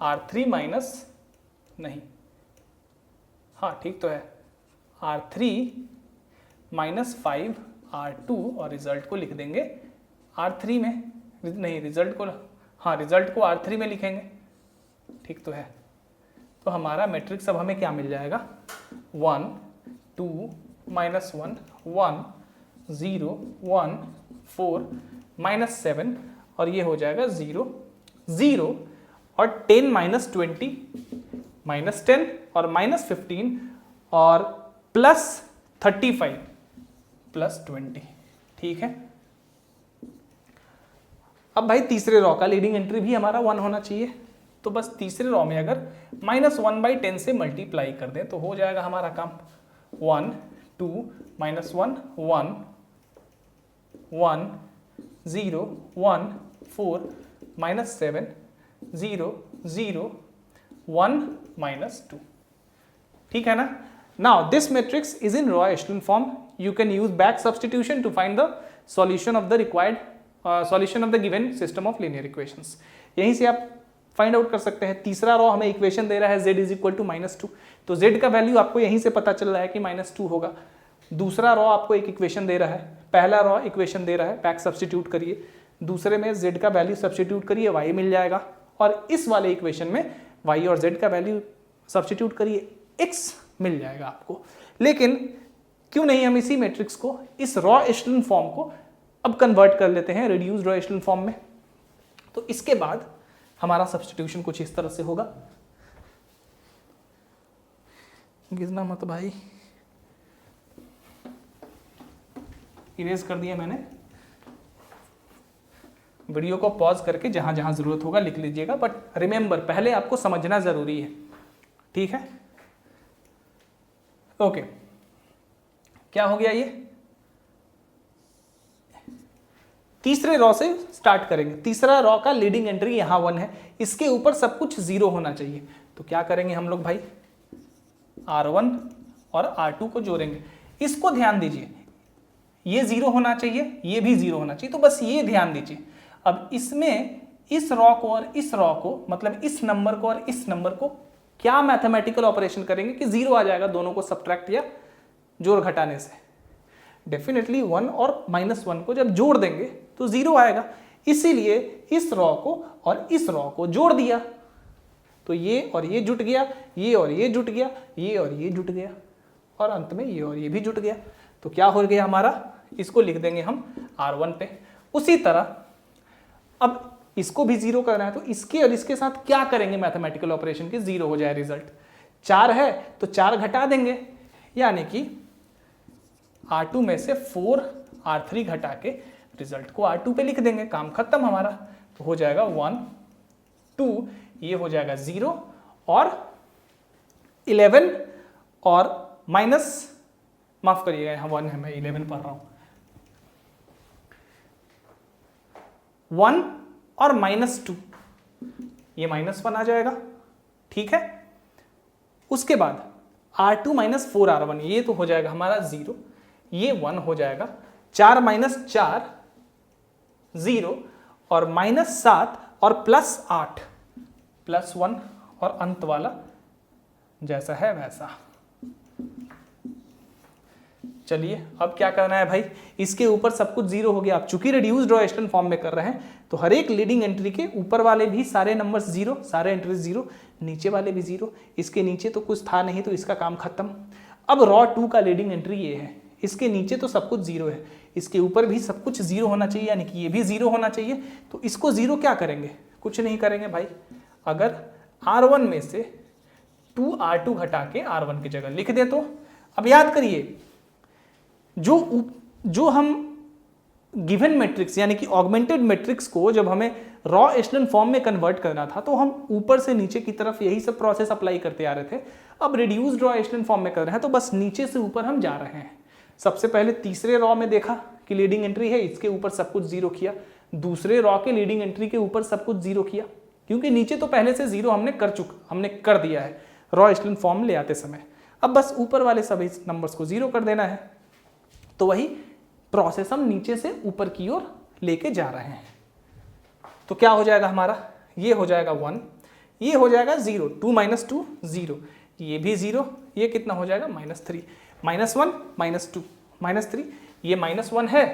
R3 माइनस, नहीं, हाँ ठीक तो है, R3 माइनस 5 R2 और रिजल्ट को लिख देंगे R3 में, नहीं रिजल्ट को, हाँ रिजल्ट को R3 में लिखेंगे, ठीक तो है। तो हमारा मैट्रिक्स अब हमें क्या मिल जाएगा, 1 2 माइनस 1 1 0 1 4 माइनस 7, और ये हो जाएगा 0 0 और 10 माइनस 20 माइनस 10 और माइनस 15 और प्लस 35 प्लस 20, ठीक है। अब भाई तीसरे रॉ का लीडिंग एंट्री भी हमारा 1 होना चाहिए, तो बस तीसरे रॉ में अगर माइनस 1/10 से मल्टीप्लाई कर दें तो हो जाएगा हमारा काम, 1 2 माइनस 1 1 1 0 1 4 माइनस 7 0 0 1 माइनस 2, ठीक है ना। Now this matrix is in row echelon form, you can use back substitution to find the solution of the required solution of the given system of linear equations। यहीं से आप find out कर सकते हैं। तीसरा रॉ हमें equation दे रहा है z इज इक्वल टू -2, तो z का वैल्यू आपको यहीं से पता चल रहा है कि -2 होगा। दूसरा रॉ आपको एक इक्वेशन दे रहा है, पहला रॉ इक्वेशन दे रहा है, बैक सब्सटीट्यूट करिए, दूसरे में z का वैल्यू सब्सटीट्यूट करिए, y मिल जाएगा, और इस वाले इक्वेशन में y और z का वैल्यू सब्सटीट्यूट करिए, x मिल जाएगा आपको। लेकिन क्यों नहीं हम इसी मैट्रिक्स को, इस रॉ एशेलन फॉर्म को अब कन्वर्ट कर लेते हैं रिड्यूस्ड रॉ एशेलन फॉर्म में। तो इसके बाद हमारा सब्स्टिट्यूशन कुछ इस तरह से होगा, गिरना मत भाई, इरेज कर दिया मैंने। वीडियो को पॉज करके जहां जहां जरूरत होगा लिख लीजिएगा, बट रिमेंबर पहले आपको समझना जरूरी है, ठीक है। ओके, क्या हो गया ये, तीसरे रॉ से स्टार्ट करेंगे। तीसरा रॉ का लीडिंग एंट्री यहाँ 1 है, इसके ऊपर सब कुछ 0 होना चाहिए। तो क्या करेंगे हम लोग भाई, R1 और R2 को जोड़ेंगे। इसको ध्यान दीजिए, ये 0 होना चाहिए, ये भी 0 होना चाहिए, तो बस ये ध्यान दीजिए। अब इसमें इस रॉ को और इस रॉ को, मतलब इस नंबर को और इस नंबर को क्या मैथमेटिकल ऑपरेशन करेंगे कि 0 आ जाएगा दोनों को सब्ट्रैक्ट या जोड़ घटाने से। डेफिनेटली 1 और -1 को जब जोड़ देंगे तो 0 आएगा, इसीलिए इस रॉ को और इस रॉ को जोड़ दिया तो ये और ये जुट गया, ये और ये जुट गया, ये और ये जुट गया, और अंत में ये और ये भी जुट गया। तो क्या हो गया हमारा, इसको लिख देंगे हम R1 पे। उसी तरह अब इसको भी 0 करना है, तो इसके और इसके साथ क्या करेंगे मैथमेटिकल ऑपरेशन के 0 हो जाए रिजल्ट। 4 है तो 4 घटा देंगे, यानी कि R2 में से 4 R3 घटा के रिजल्ट को R2 पे लिख देंगे, काम खत्म हमारा। तो हो जाएगा 1 2, ये हो जाएगा 0 और 11 और माइनस, माफ करिएगा यहाँ 1 है, मैं 11 पढ़ रहा हूं, 1 और -2, ये -1 आ जाएगा, ठीक है। उसके बाद R2 - 4R1, ये तो हो जाएगा हमारा 0, ये 1 हो जाएगा, 4 - 4 0 और -7 और +8 +1 और अंत वाला जैसा है वैसा। चलिए अब क्या करना है भाई, इसके ऊपर सब कुछ 0 हो गया। आप चूंकि रिड्यूस्ड और एशेलन फॉर्म में कर रहे हैं तो हर एक लीडिंग एंट्री के ऊपर वाले भी सारे नंबर्स 0, सारे एंट्रीज 0, नीचे वाले भी 0। इसके नीचे तो कुछ था नहीं तो इसका काम खत्म। अब रॉ 2 का लीडिंग एंट्री ये है, इसके नीचे तो सब कुछ 0 है, इसके ऊपर भी सब कुछ 0 होना चाहिए, यानी कि ये भी 0 होना चाहिए। तो इसको 0 क्या करेंगे, कुछ नहीं करेंगे भाई। अगर R1 में से 2R2 घटा के R1 की जगह लिख दे तो अब याद करिए, जो हम गिवन मैट्रिक्स यानी कि ऑगमेंटेड मैट्रिक्स को जब हमें रॉ एशेलन फॉर्म में कन्वर्ट करना था तो हम ऊपर से नीचे की तरफ यही सब प्रोसेस अप्लाई करते आ रहे थे। अब रिड्यूस्ड रॉ एशेलन फॉर्म में कर रहे हैं तो बस नीचे से ऊपर हम जा रहे हैं। सबसे पहले तीसरे रॉ में देखा कि लीडिंग एंट्री है, इसके ऊपर सब कुछ 0 किया। दूसरे रॉ के लीडिंग एंट्री के ऊपर सब कुछ 0 किया, क्योंकि नीचे तो पहले से 0 हमने कर दिया है रॉ एशेलन फॉर्म ले आते समय। अब बस ऊपर वाले सभी नंबर्स को 0 कर देना है। तो वही प्रोसेस हम नीचे से ऊपर की ओर लेके जा रहे हैं। तो क्या हो जाएगा हमारा, ये हो जाएगा 1, ये हो जाएगा 0, 2 - 2 0, ये भी 0, ये कितना हो जाएगा -3, -1 -2 -3, ये -1 है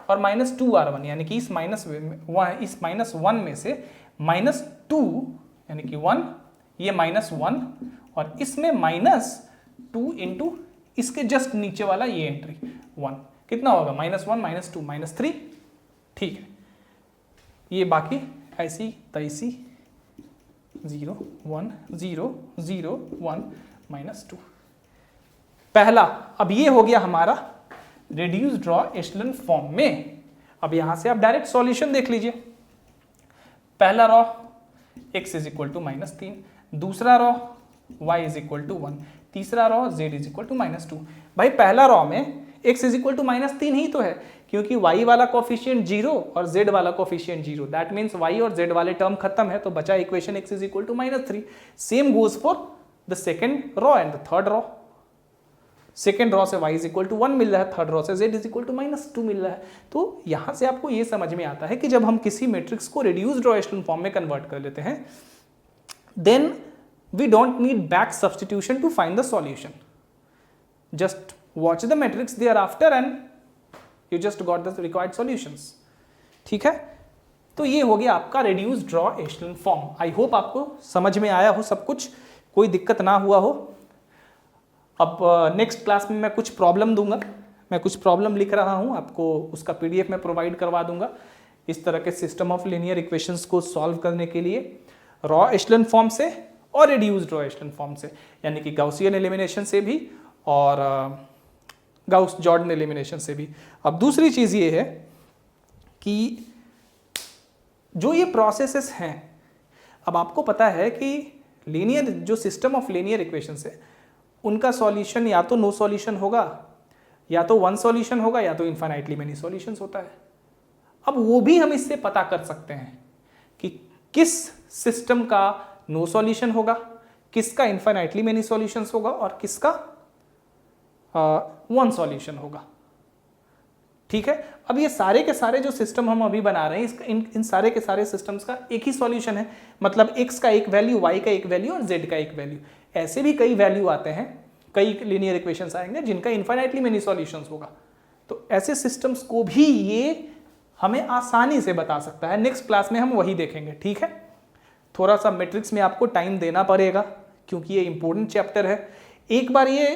और -2R1, यानी कि इस -1 में से -2 यानी कि 1, ये -1 और इसमें -2 इंटू इसके जस्ट नीचे वाला ये एंट्री 1, कितना होगा -1 -2 -3, ठीक है। ये बाकी ऐसी तैसी 0 1 0 0 1 -2 पहला। अब ये हो गया हमारा रिड्यूस्ड रॉ एशेलन फॉर्म में। अब यहां से आप डायरेक्ट सॉल्यूशन देख लीजिए। पहला रॉ x = -3, दूसरा रॉ y = 1, तीसरा रॉ z = -2। भाई पहला रॉ में x = -3 ही तो है, क्योंकि y वाला कोफिशिएंट 0 और z वाला कोफिशिएंट 0, दैट मीन्स y और z वाले टर्म खत्म है, तो बचा equation x = -3। Same goes for the second raw and the third raw. Second raw से y = 1 मिल रहा है, थर्ड रॉ से z = -2 मिल रहा है। तो यहां से आपको ये समझ में आता है कि जब हम किसी मैट्रिक्स को रिड्यूस्ड रॉ एशेलन फॉर्म में कन्वर्ट कर लेते हैं, then we don't need back substitution to find the solution. Just watch the matrix thereafter and you just got the required solutions. ठीक है, तो ये हो गया आपका reduced raw echelon form. I hope आपको समझ में आया हो सब कुछ, कोई दिक्कत ना हुआ हो। अब नेक्स्ट क्लास में मैं कुछ प्रॉब्लम दूंगा, मैं कुछ प्रॉब्लम लिख रहा हूँ, आपको उसका PDF में प्रोवाइड करवा दूंगा इस तरह के सिस्टम ऑफ लीनियर इक्वेशंस को सॉल्व करने के लिए रॉ एशेलन फॉर्म से और रिड्यूस्ड रॉ एशेलन फॉर्म से, यानी कि गाउसियन एलिमिनेशन से भी और गाउस जॉर्डन एलिमिनेशन से भी। अब दूसरी चीज़ ये है कि जो ये प्रोसेसेस हैं, अब आपको पता है कि लीनियर जो सिस्टम ऑफ लीनियर इक्वेशंस है उनका सॉल्यूशन या तो नो सॉल्यूशन होगा, या तो वन सॉल्यूशन होगा, या तो इन्फाइनाइटली मेनी सॉल्यूशंस होता है। अब वो भी हम इससे पता कर सकते हैं कि किस सिस्टम का नो सॉल्यूशन होगा, किसका इन्फाइनाइटली मेनी सॉल्यूशंस होगा और किसका वन सॉल्यूशन होगा। ठीक है, अब ये सारे के सारे जो सिस्टम हम अभी बना रहे हैं इन सारे के सारे सिस्टम्स का एक ही सॉल्यूशन है, मतलब x का एक वैल्यू, y का एक वैल्यू और z का एक वैल्यू। ऐसे भी कई वैल्यू आते हैं, कई लीनियर इक्वेशंस आएंगे जिनका इन्फाइनाइटली मेनी सॉल्यूशंस होगा। तो ऐसे सिस्टम्स को भी ये हमें आसानी से बता सकता है। नेक्स्ट क्लास में हम वही देखेंगे। ठीक है, थोड़ा सा मैट्रिक्स में आपको टाइम देना पड़ेगा क्योंकि ये इंपॉर्टेंट चैप्टर है। एक बार ये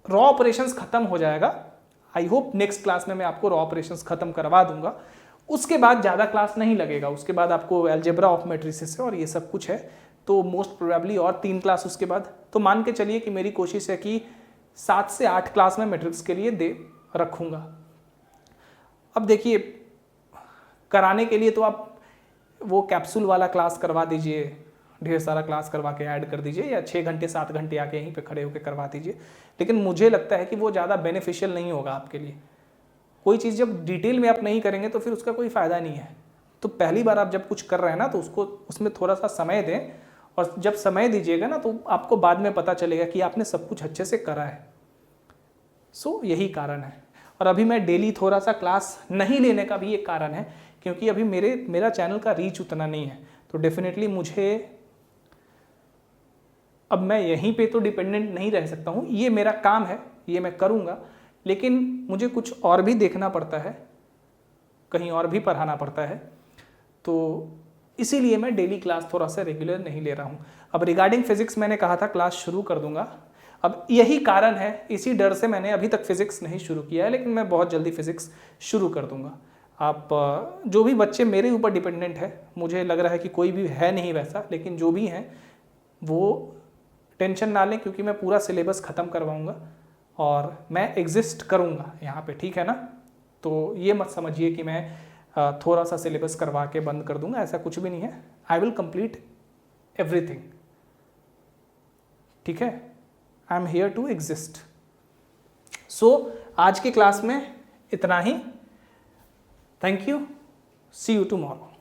रॉ ऑपरेशंस खत्म हो जाएगा, आई होप नेक्स्ट क्लास में मैं आपको रॉ ऑपरेशंस खत्म करवा दूंगा, उसके बाद ज़्यादा क्लास नहीं लगेगा। उसके बाद आपको अलजेब्रा ऑफ मैट्रिसेस है और ये सब कुछ है, तो मोस्ट प्रोबेबली और 3 क्लास उसके बाद। तो मान के चलिए कि मेरी कोशिश है कि 7 से 8 क्लास में मैट्रिक्स के लिए दे रखूँगा। अब देखिए, कराने के लिए तो आप वो कैप्सूल वाला क्लास करवा दीजिए, ढेर सारा क्लास करवा के ऐड कर दीजिए, या 6 घंटे 7 घंटे आके यहीं पे खड़े होकर करवा दीजिए, लेकिन मुझे लगता है कि वो ज़्यादा बेनिफिशियल नहीं होगा आपके लिए। कोई चीज़ जब डिटेल में आप नहीं करेंगे तो फिर उसका कोई फ़ायदा नहीं है। तो पहली बार आप जब कुछ कर रहे हैं ना, तो उसमें थोड़ा सा समय दें, और जब समय दीजिएगा ना तो आपको बाद में पता चलेगा कि आपने सब कुछ अच्छे से करा है। सो यही कारण है। और अभी मैं डेली थोड़ा सा क्लास नहीं लेने का भी एक कारण है, क्योंकि अभी मेरा चैनल का रीच उतना नहीं है। तो डेफिनेटली मुझे, अब मैं यहीं पे तो डिपेंडेंट नहीं रह सकता हूँ, ये मेरा काम है, ये मैं करूँगा, लेकिन मुझे कुछ और भी देखना पड़ता है, कहीं और भी पढ़ाना पड़ता है, तो इसीलिए मैं डेली क्लास थोड़ा सा रेगुलर नहीं ले रहा हूँ। अब रिगार्डिंग फिजिक्स मैंने कहा था क्लास शुरू कर दूंगा, अब यही कारण है, इसी डर से मैंने अभी तक फिजिक्स नहीं शुरू किया है, लेकिन मैं बहुत जल्दी फिजिक्स शुरू कर दूंगा। आप जो भी बच्चे मेरे ऊपर डिपेंडेंट है, मुझे लग रहा है कि कोई भी है नहीं वैसा, लेकिन जो भी हैं वो टेंशन ना लें, क्योंकि मैं पूरा सिलेबस ख़त्म करवाऊंगा और मैं एग्जिस्ट करूंगा यहाँ पे। ठीक है ना, तो ये मत समझिए कि मैं थोड़ा सा सिलेबस करवा के बंद कर दूंगा, ऐसा कुछ भी नहीं है। I will complete everything. ठीक है, I am here to exist. So आज की क्लास में इतना ही। Thank you, see you tomorrow.